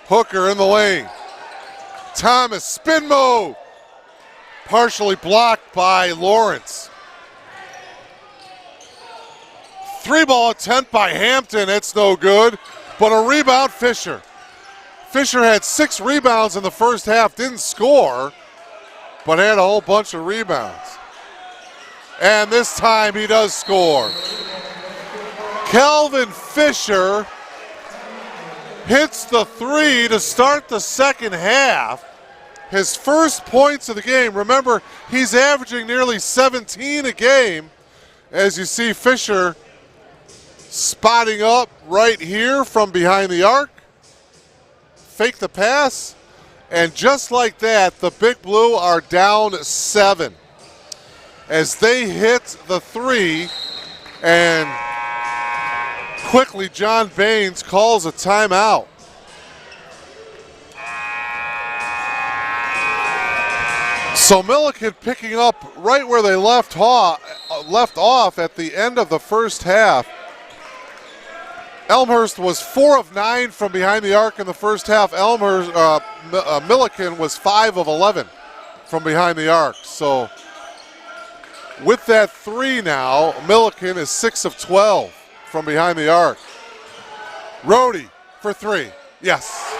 Hooker in the lane. Thomas, spin move. Partially blocked by Lawrence. 3-ball attempt by Hampton, it's no good, but a rebound Fisher. Fisher had 6 rebounds in the first half, didn't score, but had a whole bunch of rebounds. And this time he does score. Kelvin Fisher hits the 3 to start the second half. His first points of the game. Remember, he's averaging nearly 17 a game. As you see Fisher spotting up right here from behind the arc. Fake the pass. And just like that, the Big Blue are down 7 as they hit the 3, and quickly John Baines calls a timeout. So Millikin picking up right where they left off at the end of the first half. Elmhurst was 4 of 9 from behind the arc in the first half. Millikin was 5 of 11 from behind the arc. So with that 3 now, Millikin is 6 of 12 from behind the arc. Rhodey for 3. Yes.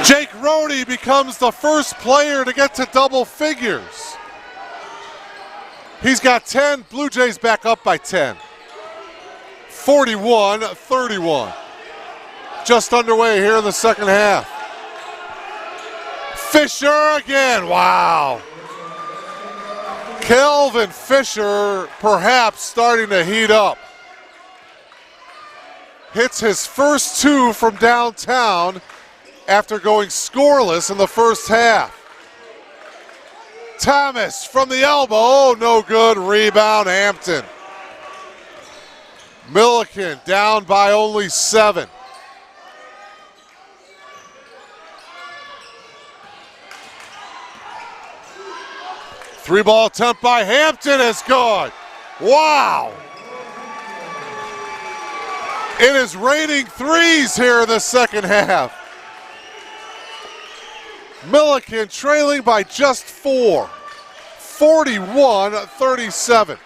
Jake Rhodey becomes the first player to get to double figures. He's got 10. Blue Jays back up by 10. 41-31. Just underway here in the second half. Fisher again, wow. Kelvin Fisher perhaps starting to heat up. Hits his first 2 from downtown after going scoreless in the first half. Thomas from the elbow, no good, rebound Hampton. Millikin down by only 7. Three-ball attempt by Hampton is good. Wow. It is raining threes here in the second half. Millikin trailing by just 4. 41-37.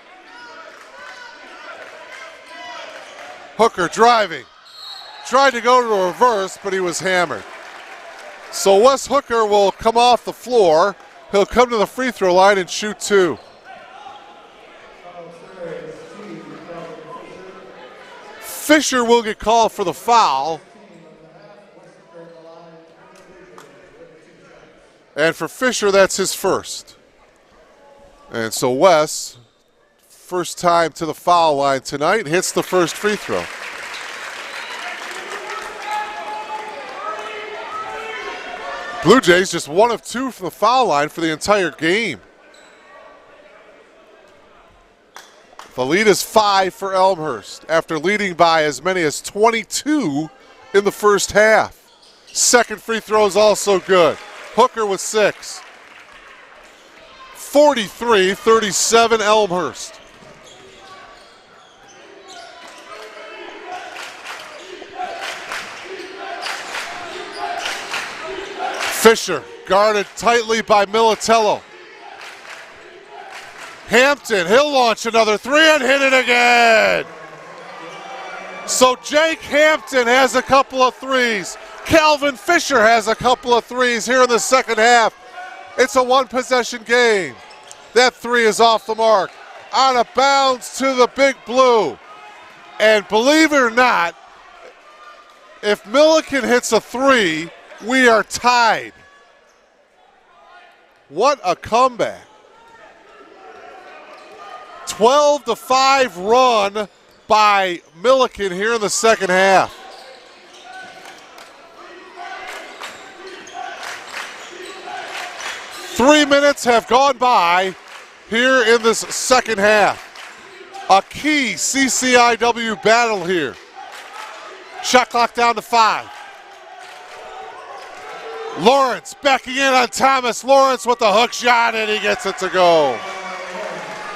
Hooker driving. Tried to go to a reverse, but he was hammered. So Wes Hooker will come off the floor. He'll come to the free throw line and shoot 2. Fisher will get called for the foul. And for Fisher, that's his first. And so Wes, first time to the foul line tonight, hits the first free throw. Blue Jays just 1 of 2 from the foul line for the entire game. The lead is 5 for Elmhurst after leading by as many as 22 in the first half. Second free throw is also good. Hooker with 6. 43-37 Elmhurst. Fisher guarded tightly by Militello. Hampton, he'll launch another three and hit it again. So Jake Hampton has a couple of threes. Calvin Fisher has a couple of threes here in the second half. It's a one-possession game. That three is off the mark. Out of bounds to the Big Blue. And believe it or not, if Millikin hits a three, we are tied. What a comeback. 12-5 run by Millikin here in the second half. Three minutes have gone by here in this second half. A key CCIW battle here. Shot clock down to 5. Lawrence backing in on Thomas. Lawrence with the hook shot, and he gets it to go.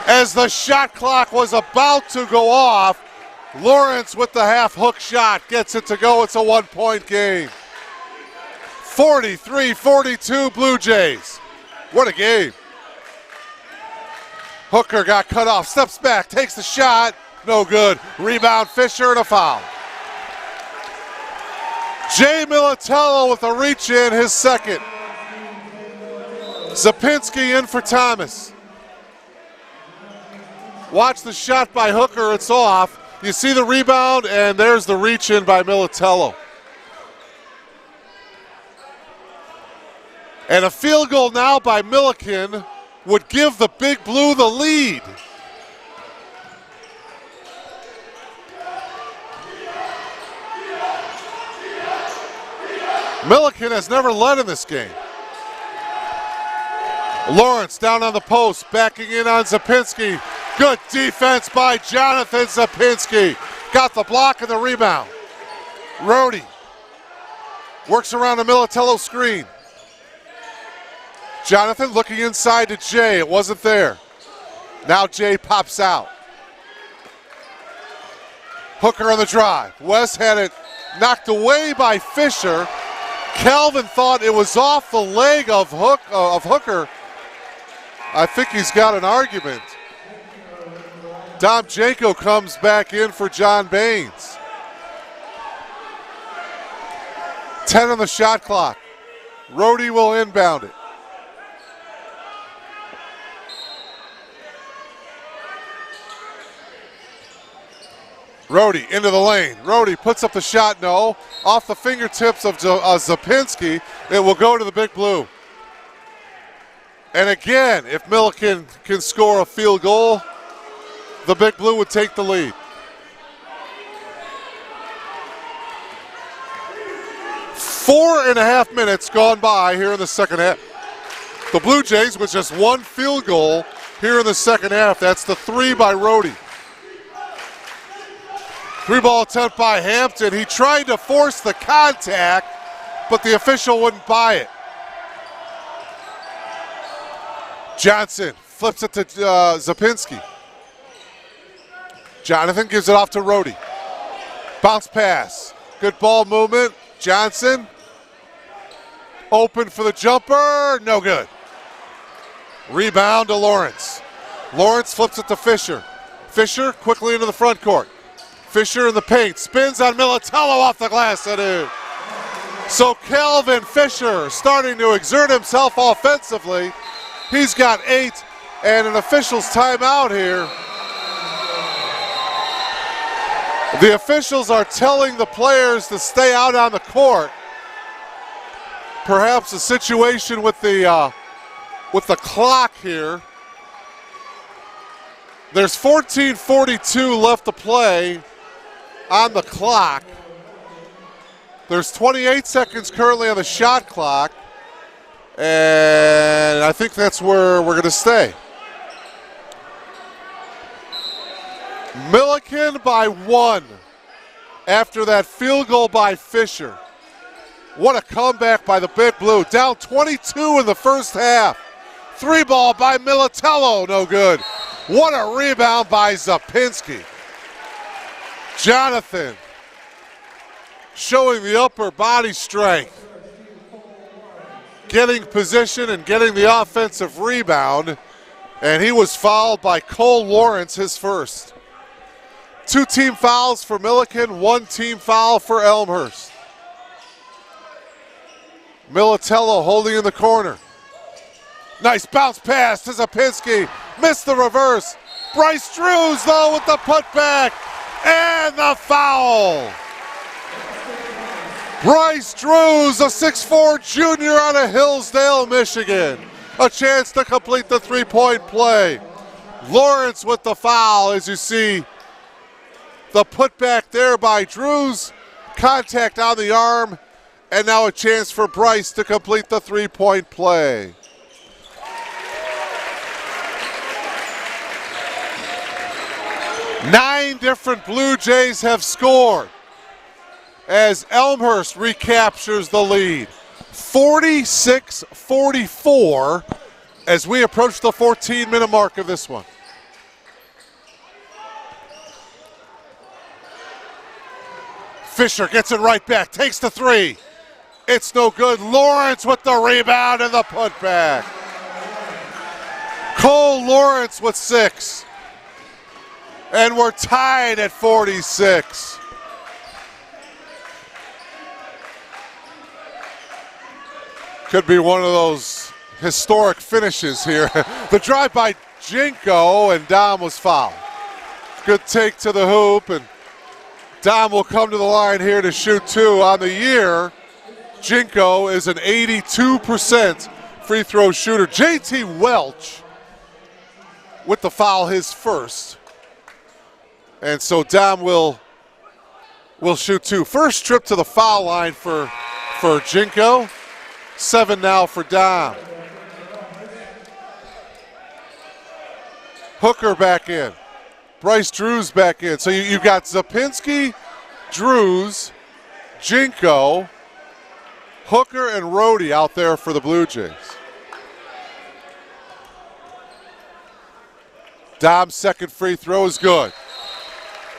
As the shot clock was about to go off, Lawrence with the half hook shot gets it to go. It's a 1-point game. 43-42 Blue Jays. What a game. Hooker got cut off, steps back, takes the shot. No good. Rebound Fisher and a foul. Jay Militello with a reach in, his second. Zapinski in for Thomas. Watch the shot by Hooker, it's off. You see the rebound, and there's the reach in by Militello. And a field goal now by Millikin would give the Big Blue the lead. Millikin has never led in this game. Lawrence down on the post, backing in on Zapinski. Good defense by Jonathan Zapinski. Got the block and the rebound. Rhodey works around a Militello screen. Jonathan looking inside to Jay. It wasn't there. Now Jay pops out. Hooker on the drive. West had it knocked away by Fisher. Calvin thought it was off the leg of Hooker. I think he's got an argument. Dom Janko comes back in for John Baines. 10 on the shot clock. Rhodey will inbound it. Rhodey into the lane. Rhodey puts up the shot, no. Off the fingertips of Zapinski. It will go to the Big Blue. And again, if Millikin can score a field goal, the Big Blue would take the lead. 4.5 minutes gone by here in the second half. The Blue Jays with just one field goal here in the second half. That's the three by Rhodey. 3-ball attempt by Hampton. He tried to force the contact, but the official wouldn't buy it. Johnson flips it to Zapinski. Jonathan gives it off to Rhodey. Bounce pass. Good ball movement. Johnson open for the jumper. No good. Rebound to Lawrence. Lawrence flips it to Fisher. Fisher quickly into the front court. Fisher in the paint, spins on Militello off the glass and in. So Calvin Fisher starting to exert himself offensively. He's got 8 and an official's timeout here. The officials are telling the players to stay out on the court. Perhaps a situation with the clock here. There's 14:42 left to play on the clock. There's 28 seconds currently on the shot clock, and I think that's where we're going to stay. Millikin by 1 after that field goal by Fisher. What a comeback by the Big Blue. Down 22 in the first half. 3-ball by Militello, no good. What a rebound by Zapinski. Jonathan showing the upper body strength. getting position and getting the offensive rebound, and he was fouled by Cole Lawrence, his first. 2 team fouls for Millikin, 1 team foul for Elmhurst. Militello holding in the corner. Nice bounce pass to Zapinski. Missed the reverse. Bryce Drews, though, with the putback and the foul. Bryce Drews, a 6'4 junior out of Hillsdale, Michigan. A chance to complete the three-point play. Lawrence with the foul, as you see the putback there by Drews. Contact on the arm, and now a chance for Bryce to complete the three-point play. Nine different Blue Jays have scored as Elmhurst recaptures the lead. 46-44 as we approach the 14-minute mark of this one. Fisher gets it right back, takes the three. It's no good. Lawrence with the rebound and the putback. Cole Lawrence with 6. And we're tied at 46. Could be one of those historic finishes here. The drive by Jinko, and Dom was fouled. Good take to the hoop, and Dom will come to the line here to shoot 2 on the year. Jinko is an 82% free throw shooter. JT Welch with the foul, his first. And so Dom will shoot 2. First trip to the foul line for Jinko. 7 now for Dom. Hooker back in. Bryce Drews back in. So you've got Zapinski, Drews, Jinko, Hooker, and Rhodey out there for the Blue Jays. Dom's second free throw is good.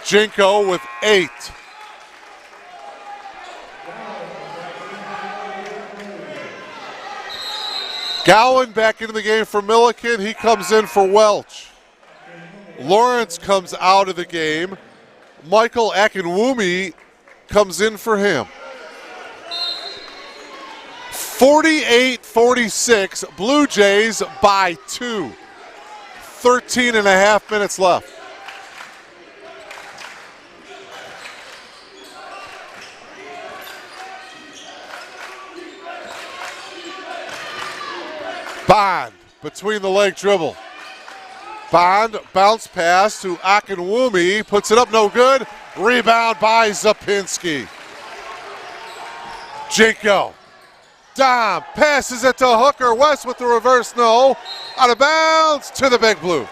Jinko with 8. Gowan back into the game for Millikin. He comes in for Welch. Lawrence comes out of the game. Michael Akinwumi comes in for him. 48-46, Blue Jays by 2. 13 and a half minutes left. Bond, between the leg dribble. Bond, bounce pass to Akinwumi, puts it up, no good. Rebound by Zapinski. Jinko. Dom passes it to Hooker. West with the reverse, no. Out of bounds to the Big Blue.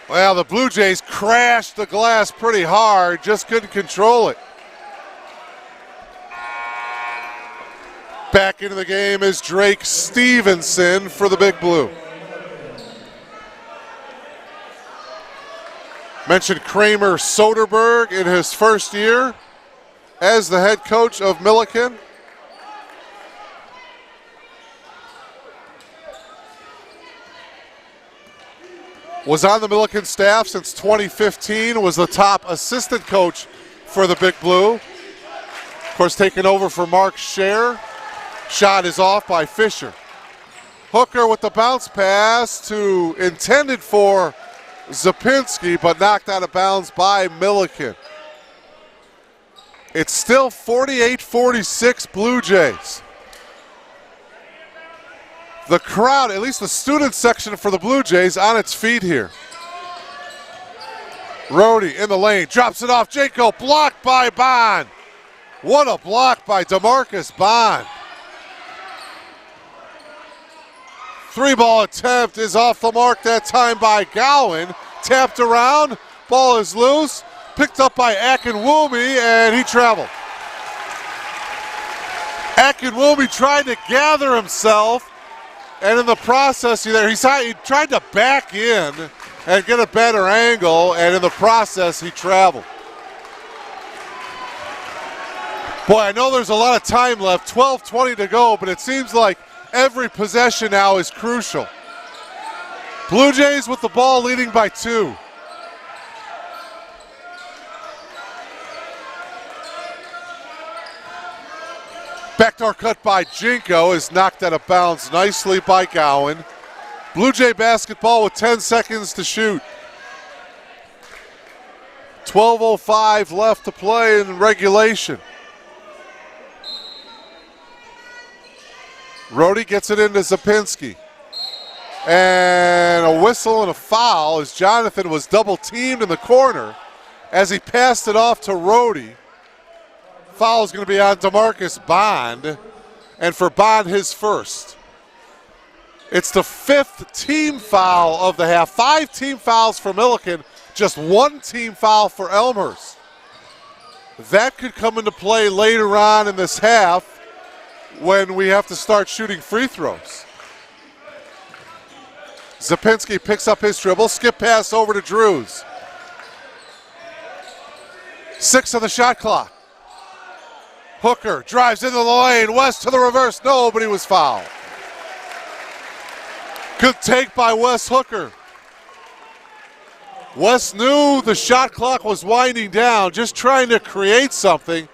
Well, the Blue Jays crashed the glass pretty hard, just couldn't control it. Back into the game is Drake Stevenson for the Big Blue. Mentioned Kramer Soderberg in his first year as the head coach of Millikin. Was on the Millikin staff since 2015, was the top assistant coach for the Big Blue. Of course, taking over for Mark Scher. Shot is off by Fisher. Hooker with the bounce pass intended for Zapinski, but knocked out of bounds by Millikin. It's still 48-46 Blue Jays. The crowd, at least the student section for the Blue Jays, on its feet here. Rhodey in the lane, drops it off. Janko blocked by Bond. What a block by DeMarcus Bond. 3-ball attempt is off the mark that time by Gowan. Tapped around, ball is loose, picked up by Akinwumi, and he traveled. Akinwumi tried to gather himself, and in the process he tried to back in and get a better angle, and in the process he traveled. Boy, I know there's a lot of time left, 12:20 to go, but it seems like every possession now is crucial. Blue Jays with the ball leading by 2. Backdoor cut by Jinko is knocked out of bounds nicely by Gowan. Blue Jay basketball with 10 seconds to shoot. 12:05 left to play in regulation. Rhodey gets it into Zapinski. And a whistle and a foul as Jonathan was double teamed in the corner as he passed it off to Rhodey. Foul is going to be on DeMarcus Bond, and for Bond, his first. It's the 5th team foul of the half. 5 team fouls for Millikin, just 1 team foul for Elmhurst. That could come into play later on in this half when we have to start shooting free throws. Zapinski picks up his dribble, skip pass over to Drews. 6 on the shot clock. Hooker drives into the lane, West to the reverse, no, but he was fouled. Good take by Wes Hooker. Wes knew the shot clock was winding down, just trying to create something,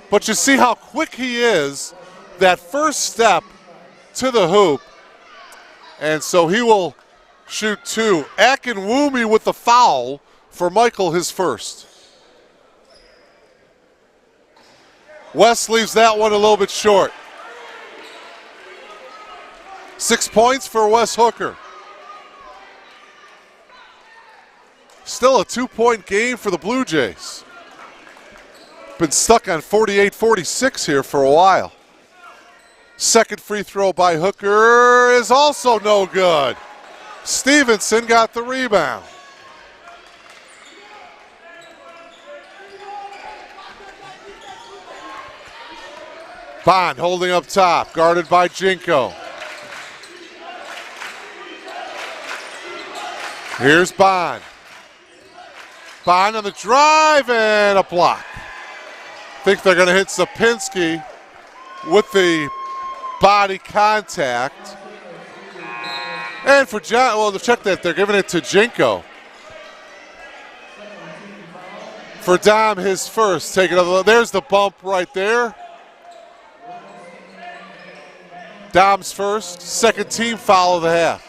but you see how quick he is, that first step to the hoop, and so he will shoot 2. Akinwumi with the foul for Michael, his first. West leaves that one a little bit short. 6 points for Wes Hooker. Still a 2-point game for the Blue Jays. Been stuck on 48-46 here for a while. Second free throw by Hooker is also no good. Stevenson got the rebound. Bond holding up top, guarded by Jinko. Here's Bond. Bond on the drive and a block. Think they're going to hit Zapinski with the body contact. And for John, well, to check that, they're giving it to Jinko. For Dom, his first. Take another. There's the bump right there. Dom's first, second team foul of the half.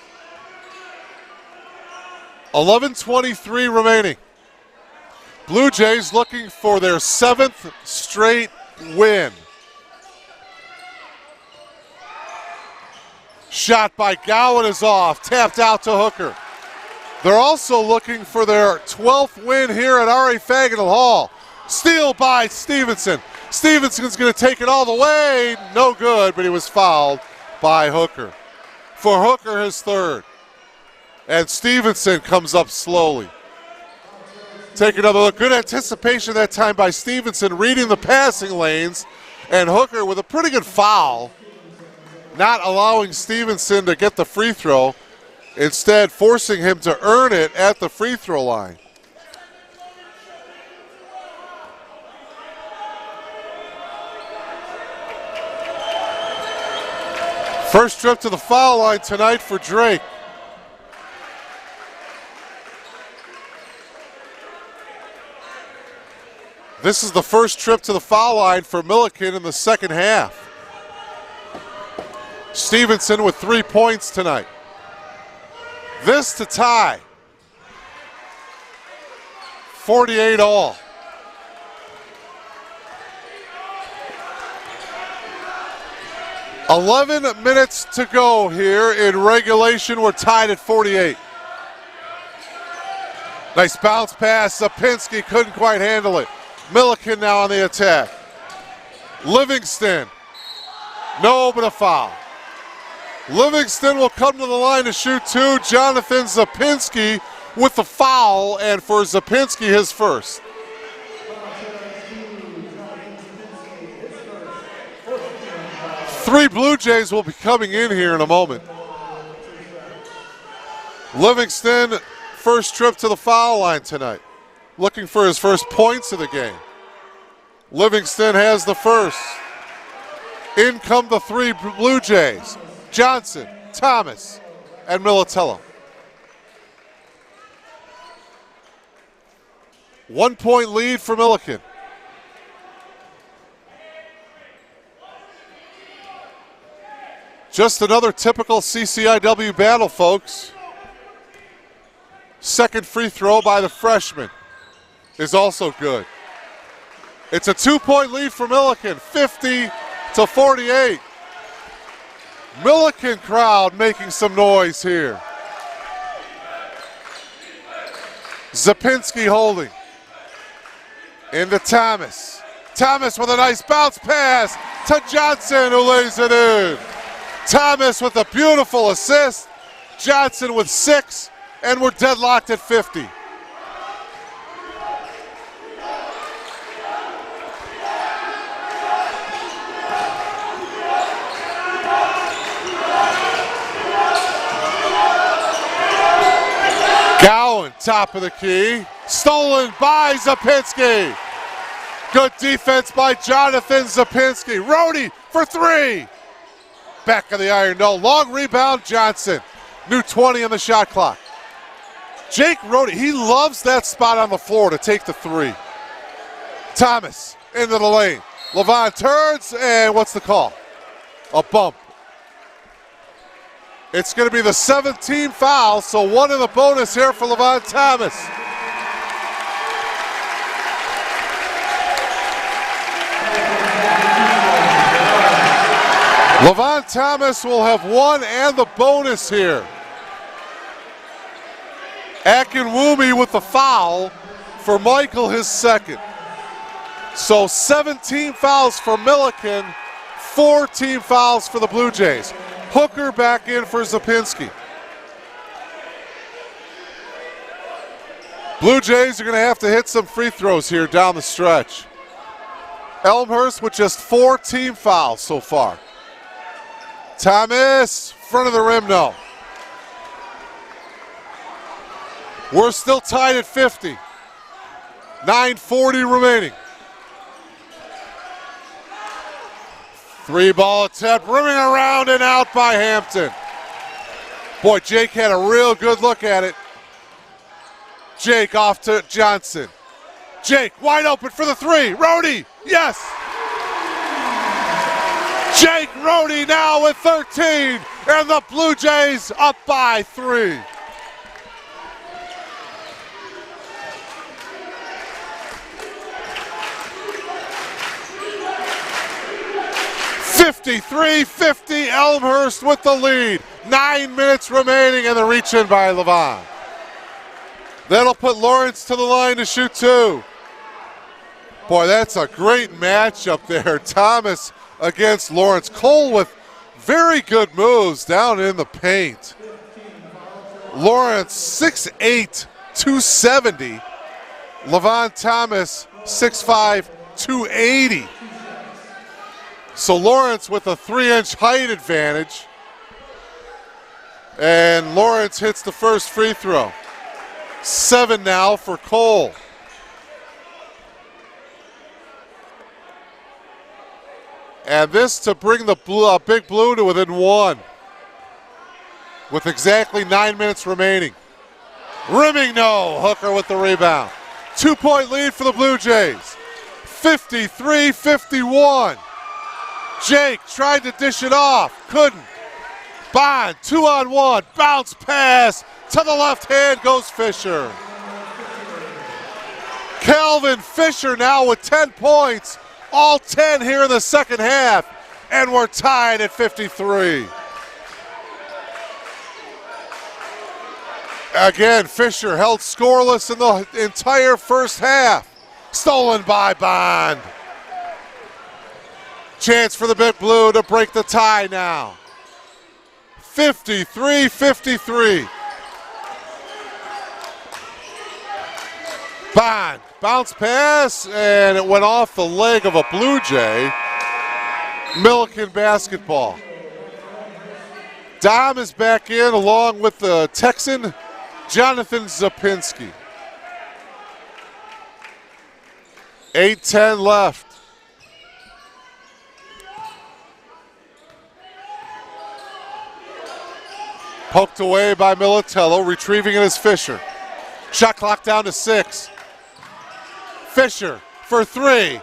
11:23 remaining. Blue Jays looking for their 7th straight win. Shot by Gowan is off, tapped out to Hooker. They're also looking for their 12th win here at R.A. Fagenal Hall. Steal by Stevenson. Stevenson's going to take it all the way. No good, but he was fouled by Hooker. For Hooker, his third. And Stevenson comes up slowly. Take another look. Good anticipation that time by Stevenson, reading the passing lanes. And Hooker with a pretty good foul, not allowing Stevenson to get the free throw, instead forcing him to earn it at the free throw line. First trip to the foul line tonight for Drake. This is the first trip to the foul line for Millikin in the second half. Stevenson with 3 points tonight. This to tie. 48 all. "11 minutes to go here in regulation. We're tied at 48. Nice bounce pass. Zapinski couldn't quite handle it. Millikin now on the attack. Livingston. No, but a foul. Livingston will come to the line to shoot 2. Jonathan Zapinski with the foul, and for Zapinski, his first. Three Blue Jays will be coming in here in a moment. Livingston, first trip to the foul line tonight. Looking for his first points of the game. Livingston has the first. In come the three Blue Jays. Johnson, Thomas, and Militello. 1 point lead for Millikin. Just another typical CCIW battle, folks. Second free throw by the freshman is also good. It's a 2 point lead for Millikin, 50-48. Millikin crowd making some noise here. Zapinski holding. Into Thomas. Thomas with a nice bounce pass to Johnson, who lays it in. Thomas with a beautiful assist. Johnson with 6, and we're deadlocked at 50. Gowan, top of the key. Stolen by Zapinski. Good defense by Jonathan Zapinski. Rhodey for 3. Back of the iron, no. Long rebound, Johnson. New 20 on the shot clock. Jake Rhodey, he loves that spot on the floor to take the 3. Thomas into the lane. Levon turns, and what's the call? A bump. It's going to be the 17th foul, so 1 in the bonus here for Levon Thomas. Levon Thomas will have 1 and the bonus here. Akinwumi with the foul for Michael, his second. So 17 fouls for Millikin, 14 fouls for the Blue Jays. Hooker back in for Zapinski. Blue Jays are going to have to hit some free throws here down the stretch. Elmhurst with just 4 team fouls so far. Thomas, front of the rim, no. We're still tied at 50. 9:40 remaining. 3-ball attempt, rimming around and out by Hampton. Boy, Jake had a real good look at it. Jake off to Johnson. Jake wide open for the 3. Rhodey, yes! Jake Rhodey now with 13, and the Blue Jays up by 3. (53-50) Elmhurst with the lead. 9 minutes remaining, and the reach in by Levon. That'll put Lawrence to the line to shoot 2. Boy, that's a great matchup there. Thomas against Lawrence. Cole with very good moves down in the paint. Lawrence 6'8", 270. Levon Thomas 6'5", 280. So Lawrence with a 3-inch height advantage. And Lawrence hits the first free throw. 7 now for Cole. And this to bring the Big Blue to within 1. With exactly 9 minutes remaining. Rimming, no. Hooker with the rebound. 2-point lead for the Blue Jays. 53-51. Jake tried to dish it off. Couldn't. Bond, 2-on-1. Bounce pass. To the left hand goes Fisher. Calvin Fisher now with 10 points. All 10 here in the second half. And we're tied at 53. Again, Fisher held scoreless in the entire first half. Stolen by Bond. Chance for the Big Blue to break the tie now. 53-53. Bond, bounce pass, and it went off the leg of a Blue Jay. Millikin basketball. Dom is back in along with the Texan, Jonathan Zapinski. 8:10 left. Poked away by Militello, retrieving it is Fisher. Shot clock down to 6. Fisher for 3.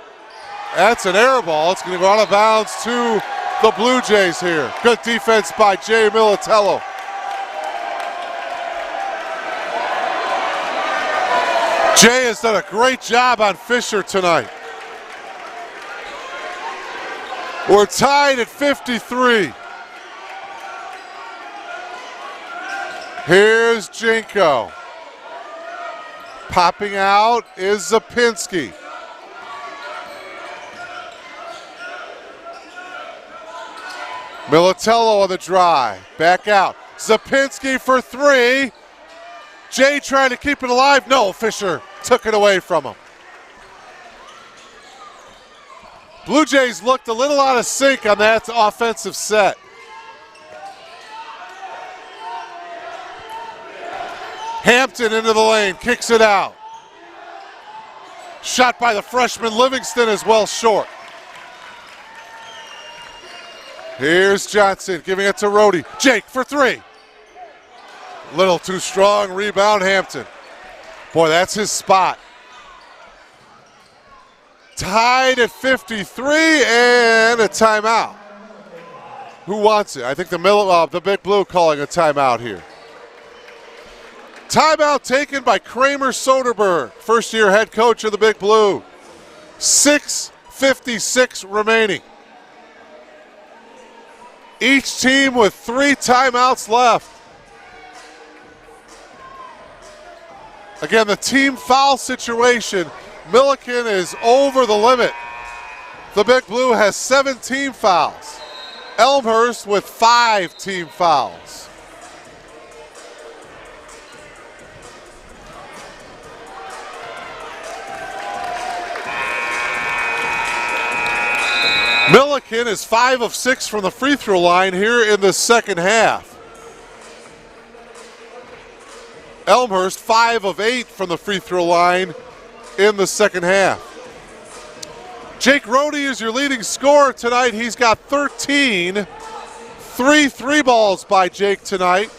That's an air ball. It's going to go out of bounds to the Blue Jays here. Good defense by Jay Militello. Jay has done a great job on Fisher tonight. We're tied at 53. Here's Jinko. Popping out is Zapinski. Militello on the drive. Back out. Zapinski for 3. Jay trying to keep it alive. No, Fisher took it away from him. Blue Jays looked a little out of sync on that offensive set. Hampton into the lane, kicks it out. Shot by the freshman Livingston as well short. Here's Johnson giving it to Rhodey. Jake for 3. Little too strong, rebound Hampton. Boy, that's his spot. Tied at 53 and a timeout. Who wants it? I think the Big Blue calling a timeout here. Timeout taken by Kramer Soderberg, first-year head coach of the Big Blue. 6:56 remaining. Each team with 3 timeouts left. Again, the team foul situation, Millikin is over the limit. The Big Blue has 17 fouls. Elmhurst with 5 team fouls. Millikin is 5 of 6 from the free throw line here in the second half. Elmhurst 5 of 8 from the free throw line in the second half. Jake Rhodey is your leading scorer tonight. He's got 13. 3 3 balls by Jake tonight.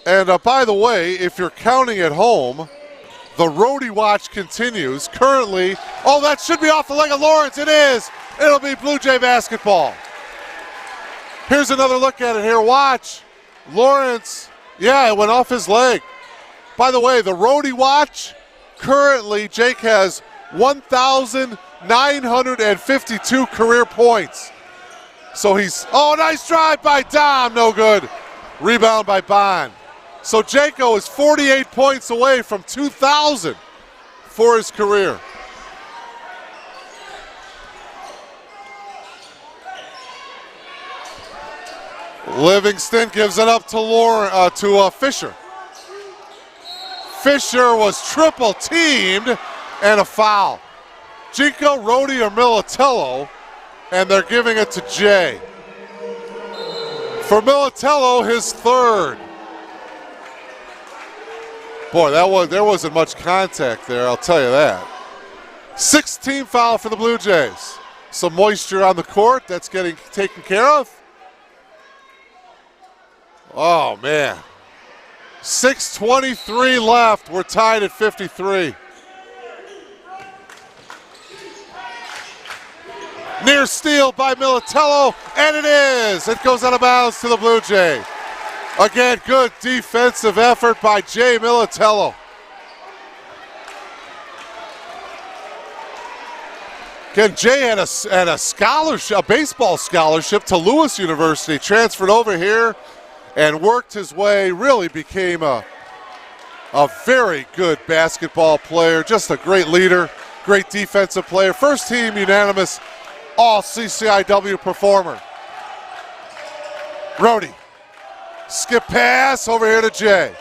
And by the way, if you're counting at home, the Rhodey watch continues. Currently, oh, that should be off the leg of Lawrence. It is. It'll be Blue Jay basketball. Here's another look at it here. Watch. Lawrence, yeah, it went off his leg. By the way, the Rhodey watch, currently Jake has 1,952 career points. So he's, oh, nice drive by Dom, no good. Rebound by Bond. So Jaco is 48 points away from 2,000 for his career. Livingston gives it up to Fisher. Fisher was triple teamed and a foul. Jinko, Rhodey, or Militello, and they're giving it to Jay. For Militello, his 3rd. Boy, there wasn't much contact there, I'll tell you that. 16 foul for the Blue Jays. Some moisture on the court, that's getting taken care of. Oh, man. 6:23 left. We're tied at 53. Near steal by Militello, and it is. It goes out of bounds to the Blue Jay. Again, good defensive effort by Jay Militello. Again, Jay had a scholarship, a baseball scholarship to Lewis University, transferred over here and worked his way, really became a very good basketball player, just a great leader, great defensive player, first team unanimous all CCIW performer. Rhodey, skip pass over here to Jay.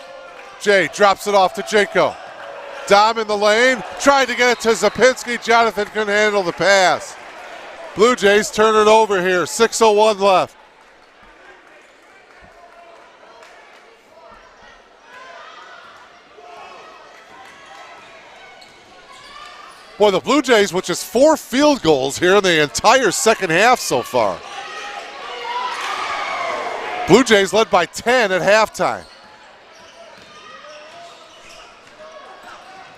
Jay drops it off to Jaco. Dom in the lane, tried to get it to Zapinski. Jonathan couldn't handle the pass. Blue Jays turn it over here, 6:01 left. Boy, the Blue Jays with just 4 field goals here in the entire second half so far. Blue Jays led by 10 at halftime.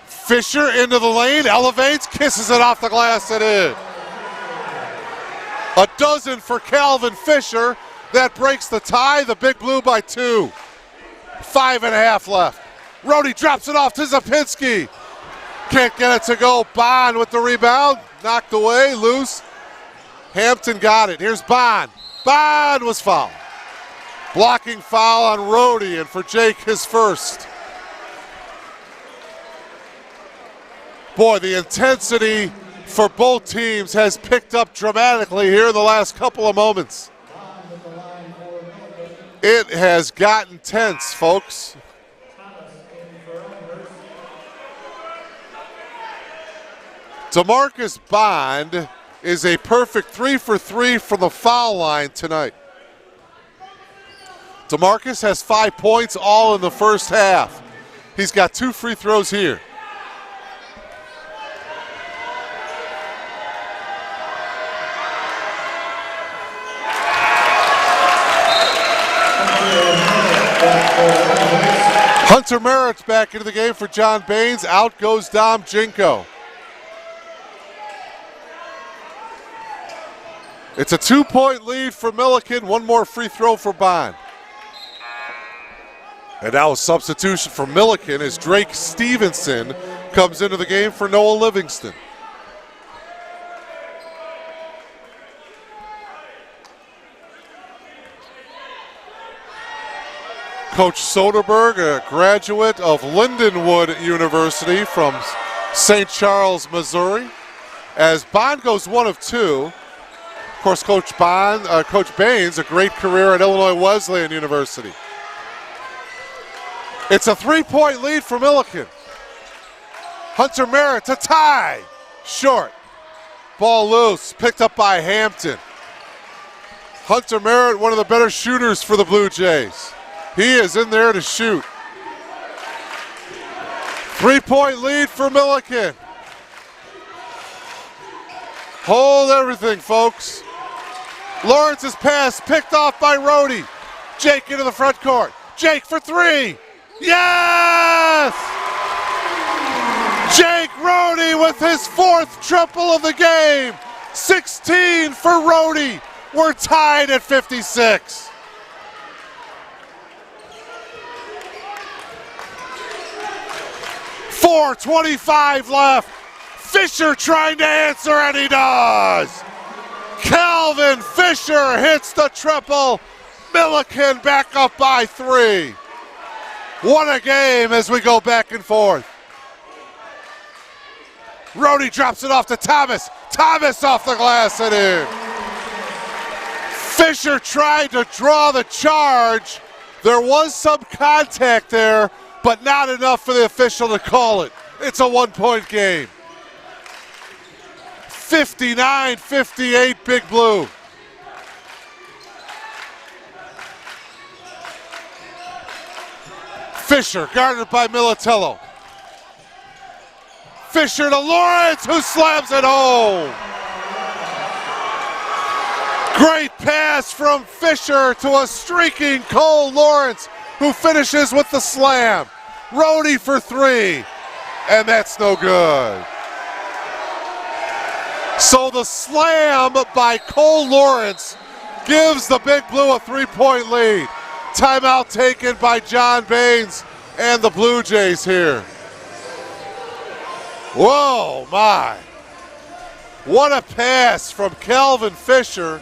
Fisher into the lane, elevates, kisses it off the glass and in. A dozen for Calvin Fisher. That breaks the tie, the Big Blue by 2. 5.5 left. Rhodey drops it off to Zapinski. Can't get it to go. Bond with the rebound. Knocked away, loose. Hampton got it. Here's Bond. Bond was fouled. Blocking foul on Rhodey, and for Jake, his first. Boy, the intensity for both teams has picked up dramatically here in the last couple of moments. It has gotten tense, folks. DeMarcus Bond is a perfect 3 for 3 from the foul line tonight. DeMarcus has 5 points, all in the first half. He's got 2 free throws here. Hunter Merritt's back into the game for John Baines. Out goes Dom Jinko. It's a 2-point lead for Millikin. 1 more free throw for Bond. And now a substitution for Millikin as Drake Stevenson comes into the game for Noah Livingston. Coach Soderberg, a graduate of Lindenwood University from St. Charles, Missouri. As Bond goes 1 of 2. Of course, Coach Baines, a great career at Illinois Wesleyan University. It's a 3-point lead for Millikin. Hunter Merritt to tie. Short. Ball loose, picked up by Hampton. Hunter Merritt, one of the better shooters for the Blue Jays. He is in there to shoot. 3-point lead for Millikin. Hold everything, folks. Lawrence's pass picked off by Rhodey. Jake into the front court. Jake for 3. Yes! Jake Rhodey with his 4th triple of the game. 16 for Rhodey. We're tied at 56. .425 left. Fisher trying to answer, and he does. Calvin Fisher hits the triple. Millikin back up by 3. What a game as we go back and forth. Rhodey drops it off to Thomas. Thomas off the glass and in. Fisher tried to draw the charge. There was some contact there, but not enough for the official to call it. It's a 1-point game. 59-58 Big Blue. Fisher guarded by Militello. Fisher to Lawrence, who slams it home. Great pass from Fisher to a streaking Cole Lawrence, who finishes with the slam. Rhodey for 3, and that's no good. So the slam by Cole Lawrence gives the Big Blue a 3-point lead. Timeout taken by John Baines and the Blue Jays here. Whoa, my. What a pass from Calvin Fisher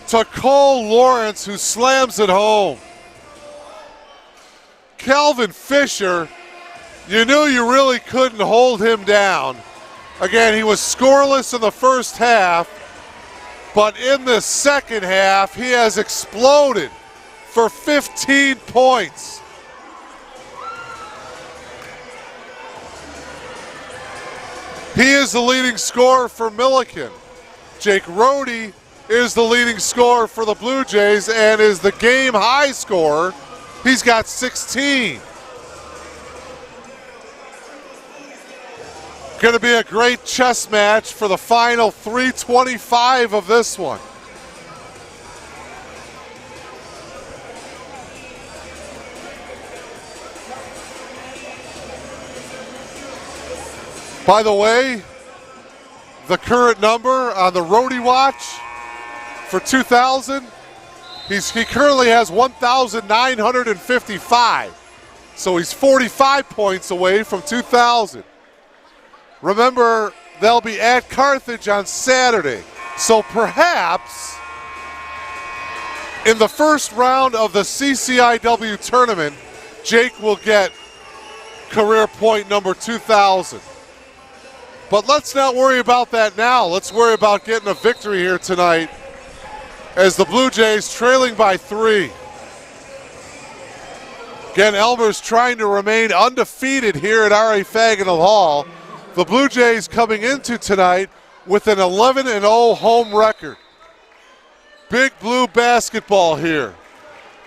to Cole Lawrence, who slams it home. Calvin Fisher, you knew you really couldn't hold him down. Again, he was scoreless in the first half, but in the second half, he has exploded for 15 points. He is the leading scorer for Millikin. Jake Rhodey is the leading scorer for the Blue Jays and is the game high scorer. He's got 16. Going to be a great chess match for the final 3:25 of this one. By the way, the current number on the Roadie Watch for 2000, he currently has 1,955. So he's 45 points away from 2,000. Remember, they'll be at Carthage on Saturday. So perhaps in the first round of the CCIW tournament, Jake will get career point number 2,000. But let's not worry about that now. Let's worry about getting a victory here tonight as the Blue Jays trailing by 3. Again, Elmhurst trying to remain undefeated here at R.A. Fagenal Hall. The Blue Jays coming into tonight with an 11-0 home record. Big Blue basketball here.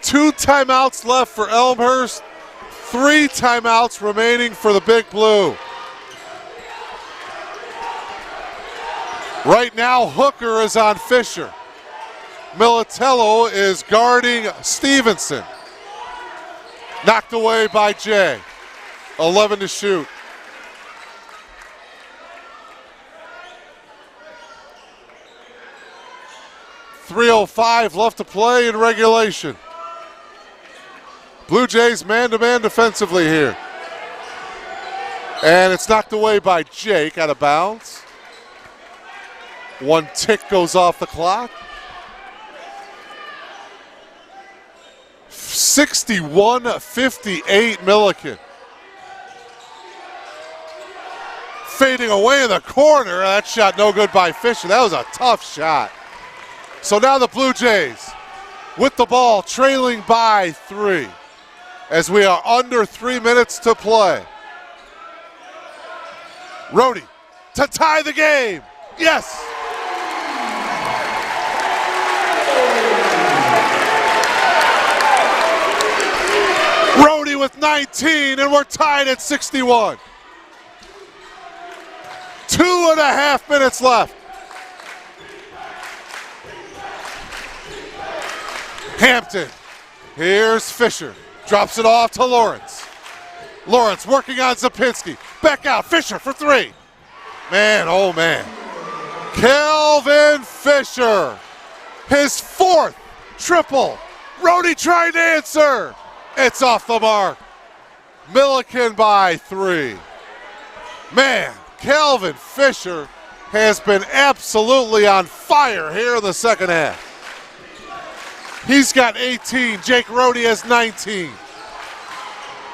2 timeouts left for Elmhurst. 3 timeouts remaining for the Big Blue. Right now, Hooker is on Fisher. Militello is guarding Stevenson. Knocked away by Jay. 11 to shoot. .305 left to play in regulation. Blue Jays man-to-man defensively here. And it's knocked away by Jake out of bounds. 1 tick goes off the clock. 61-58 Millikin. Fading away in the corner. That shot no good by Fisher. That was a tough shot. So now the Blue Jays with the ball trailing by 3 as we are under 3 minutes to play. Rohde to tie the game. Yes! Rohde with 19, and we're tied at 61. 2.5 minutes left. Hampton, here's Fisher, drops it off to Lawrence. Lawrence working on Zapinski, back out, Fisher for 3. Man, oh man. Kelvin Fisher, his 4th triple. Rohde trying to answer. It's off the mark. Millikin by 3. Man, Kelvin Fisher has been absolutely on fire here in the second half. He's got 18. Jake Rohde has 19.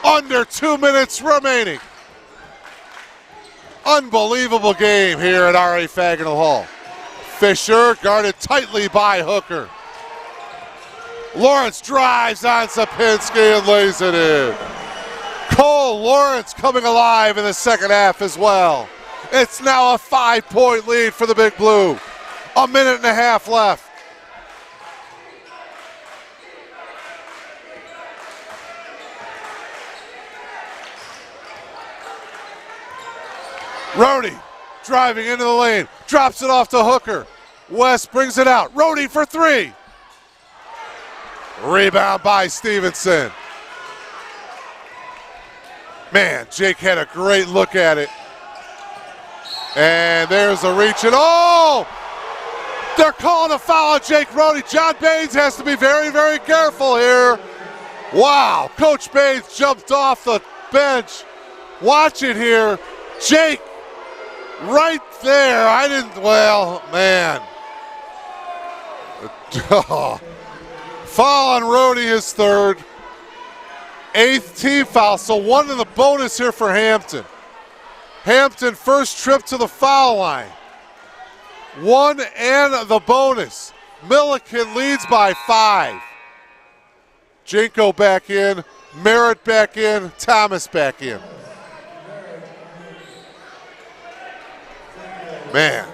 Under 2 minutes remaining. Unbelievable game here at R.A. Fagenal Hall. Fisher guarded tightly by Hooker. Lawrence drives on Sapinski and lays it in. Cole Lawrence coming alive in the second half as well. It's now a 5-point lead for the Big Blue. 1.5 minutes left. Rohde driving into the lane, drops it off to Hooker. West brings it out. Rohde for 3. Rebound by Stevenson. Man, Jake had a great look at it. And there's a reach, and oh! They're calling a foul on Jake Rohde. John Baines has to be very, very careful here. Wow, Coach Baines jumped off the bench. Watch it here. Jake right there. Well, man. Foul on Rohde, his 3rd. 8th team foul, so 1 in the bonus here for Hampton. Hampton first trip to the foul line. 1 and the bonus. Millikin leads by 5. Jinko back in, Merritt back in, Thomas back in. Man.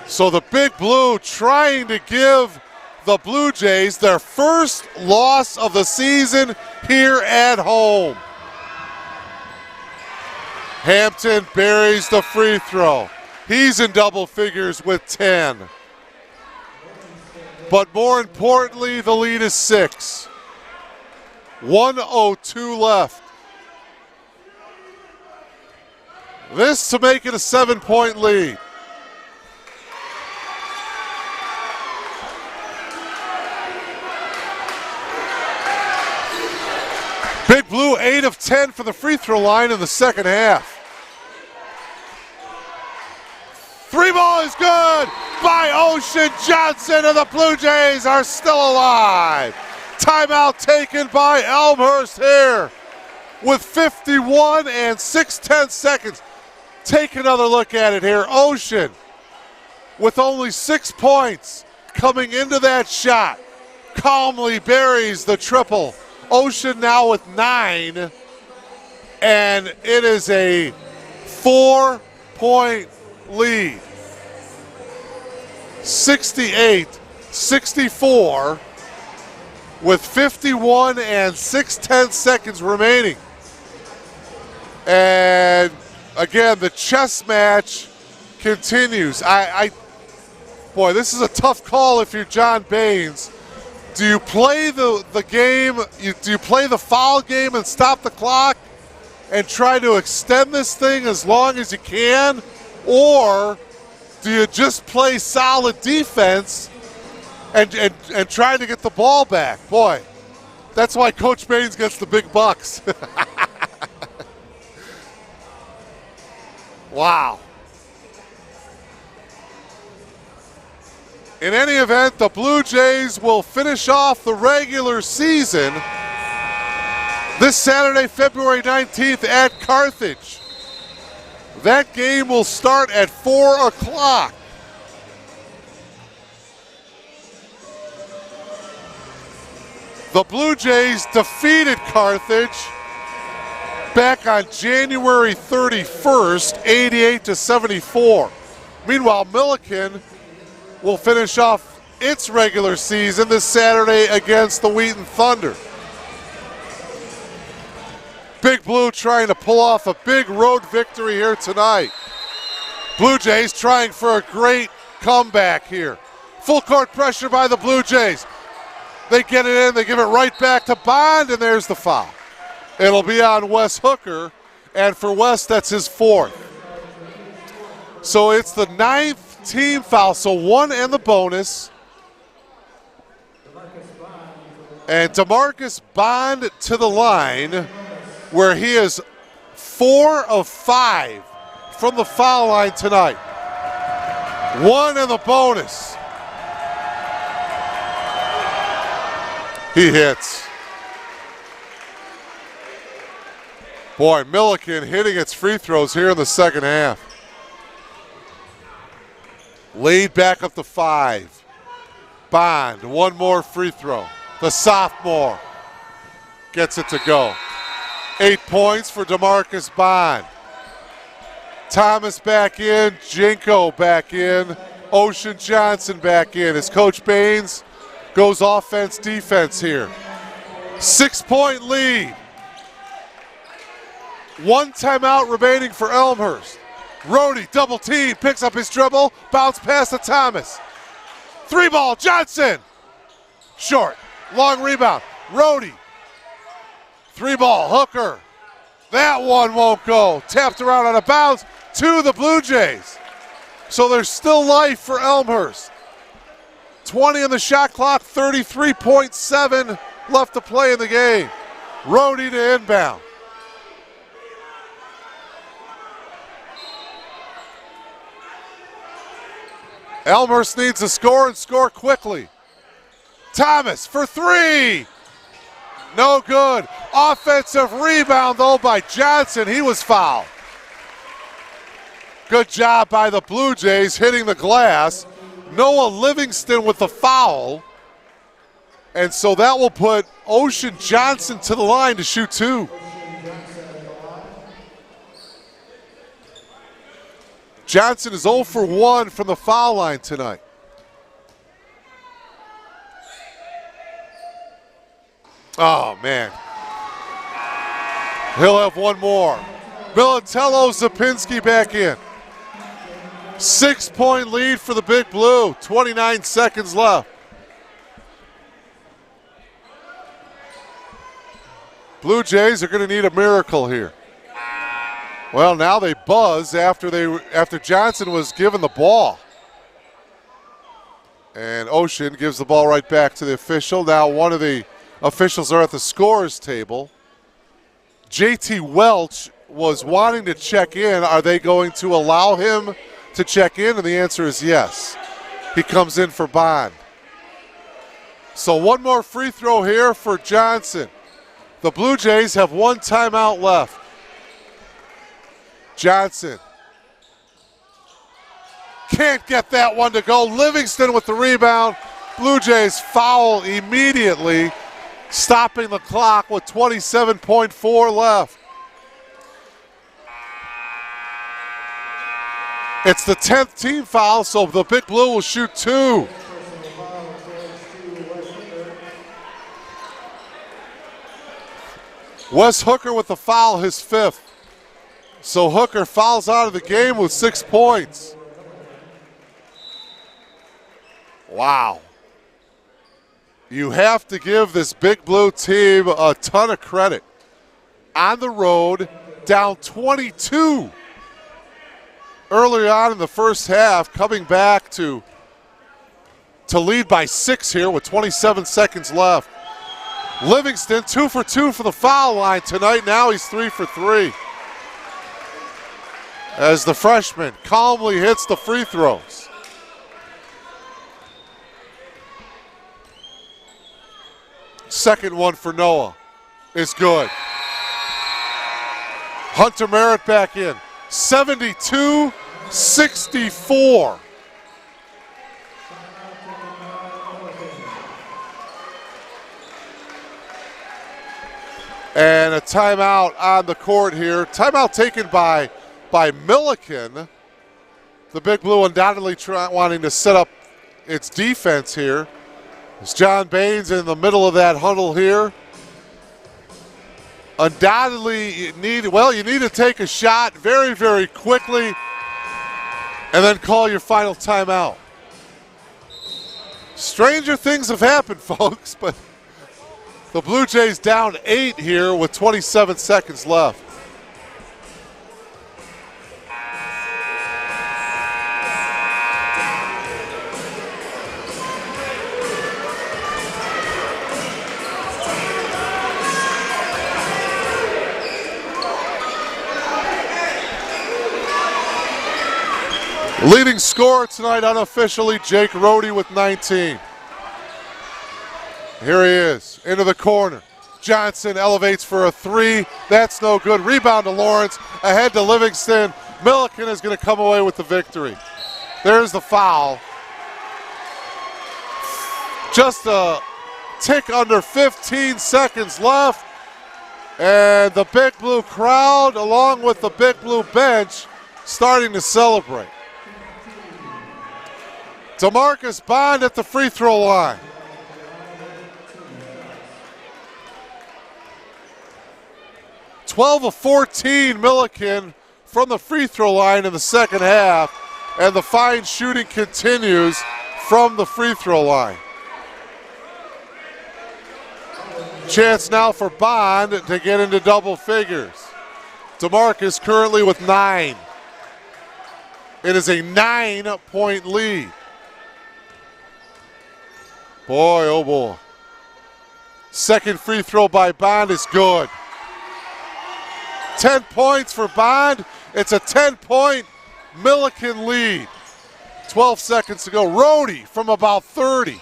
So the Big Blue trying to give the Blue Jays their first loss of the season here at home. Hampton buries the free throw. He's in double figures with 10. But more importantly, the lead is 6. 1:02 left. This to make it a 7-point lead. Big Blue 8 of 10 for the free throw line in the second half. Three ball is good by Ocean Johnson, and the Blue Jays are still alive. Timeout taken by Elmhurst here with 51 and 6/10 seconds. Take another look at it here. Ocean with only 6 points coming into that shot calmly buries the triple. Ocean now with 9, and it is a 4-point lead. 68-64 with 51 and 6/10 seconds remaining. And again, the chess match continues. Boy, this is a tough call if you're John Baines. Do you play the game, do you play the foul game and stop the clock and try to extend this thing as long as you can? Or do you just play solid defense and try to get the ball back? Boy, that's why Coach Baines gets the big bucks. Wow. In any event, the Blue Jays will finish off the regular season this Saturday, February 19th at Carthage. That game will start at 4 o'clock. The Blue Jays defeated Carthage back on January 31st, 88-74. Meanwhile, Millikin will finish off its regular season this Saturday against the Wheaton Thunder. Big Blue trying to pull off a big road victory here tonight. Blue Jays trying for a great comeback here. Full court pressure by the Blue Jays. They get it in, they give it right back to Bond, and there's the foul. It'll be on Wes Hooker, and for Wes, that's his 4th. So it's the 9th team foul, so 1 and the bonus. And DeMarcus Bond to the line, where he is 4 of 5 from the foul line tonight. 1 and the bonus. He hits. Boy, Millikin hitting its free throws here in the second half. Laid back up to 5. Bond, 1 more free throw. The sophomore gets it to go. 8 points for DeMarcus Bond. Thomas back in, Jinko back in, Ocean Johnson back in. As Coach Baines goes offense, defense here. 6-point lead. 1 timeout remaining for Elmhurst. Rhodey, double team, picks up his dribble, bounce pass to Thomas. 3 ball, Johnson. Short, long rebound. Rhodey. 3 ball, Hooker. That one won't go. Tapped around out of bounds to the Blue Jays. So there's still life for Elmhurst. 20 on the shot clock, 33.7 left to play in the game. Rhodey to inbound. Elmhurst needs to score and score quickly. Thomas for 3. No good. Offensive rebound, though, by Johnson. He was fouled. Good job by the Blue Jays hitting the glass. Noah Livingston with the foul. And so that will put Ocean Johnson to the line to shoot 2. Johnson is 0 for 1 from the foul line tonight. Oh, man. He'll have 1 more. Militello Zapinski back in. 6-point lead for the Big Blue. 29 seconds left. Blue Jays are going to need a miracle here. Well, now they buzz after Johnson was given the ball. And Ocean gives the ball right back to the official. Now one of the officials are at the scorer's table. JT Welch was wanting to check in. Are they going to allow him to check in? And the answer is yes. He comes in for Bond. So one more free throw here for Johnson. The Blue Jays have one timeout left. Johnson can't get that one to go. Livingston with the rebound. Blue Jays foul immediately, stopping the clock with 27.4 left. It's the 10th team foul, so the Big Blue will shoot 2. Wes Hooker with the foul, his 5th. So Hooker fouls out of the game with 6 points. Wow. You have to give this Big Blue team a ton of credit. On the road, down 22 early on in the first half, coming back to lead by 6 here with 27 seconds left. Livingston 2 for 2 for the foul line tonight. Now he's 3 for 3. As the freshman calmly hits the free throws. Second one for Noah is good. Hunter Merritt back in. 72-64. And a timeout on the court here. Timeout taken by Millikin. The Big Blue undoubtedly wanting to set up its defense here. It's John Baines in the middle of that huddle here. Undoubtedly, you need to take a shot very, very quickly and then call your final timeout. Stranger things have happened, folks, but the Blue Jays down 8 here with 27 seconds left. Leading scorer tonight unofficially, Jake Rohde with 19. Here he is, into the corner. Johnson elevates for a 3. That's no good. Rebound to Lawrence, ahead to Livingston. Millikin is going to come away with the victory. There's the foul. Just a tick under 15 seconds left. And the Big Blue crowd, along with the Big Blue bench, starting to celebrate. DeMarcus Bond at the free throw line. of 14 Millikin from the free throw line in the second half, and the fine shooting continues from the free throw line. Chance now for Bond to get into double figures. DeMarcus currently with 9. It is a 9-point lead. Boy, oh boy. Second free throw by Bond is good. 10 points for Bond. It's a 10-point Millikin lead. 12 seconds to go. Rohde from about 30.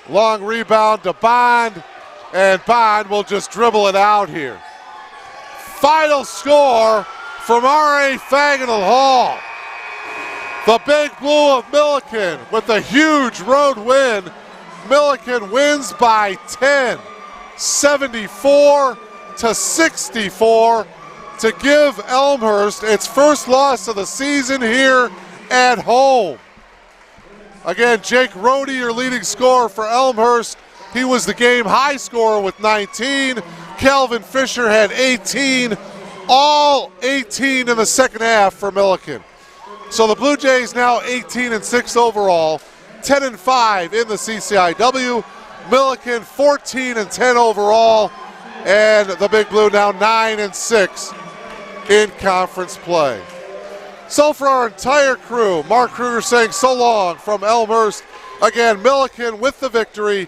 Long rebound to Bond, and Bond will just dribble it out here. Final score from R.A. Faginal Hall. The Big Blue of Millikin with a huge road win. Millikin wins by 10, 74-64, to give Elmhurst its first loss of the season here at home. Again, Jake Rohde, your leading scorer for Elmhurst. He was the game high scorer with 19. Calvin Fisher had 18, all 18 in the second half for Millikin. So the Blue Jays now 18-6 overall, 10-5 in the CCIW. Millikin 14-10 overall, and the Big Blue now 9-6 in conference play. So for our entire crew, Mark Kruger saying so long from Elmhurst. Again, Millikin with the victory,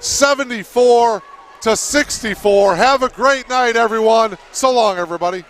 74-64. Have a great night, everyone. So long, everybody.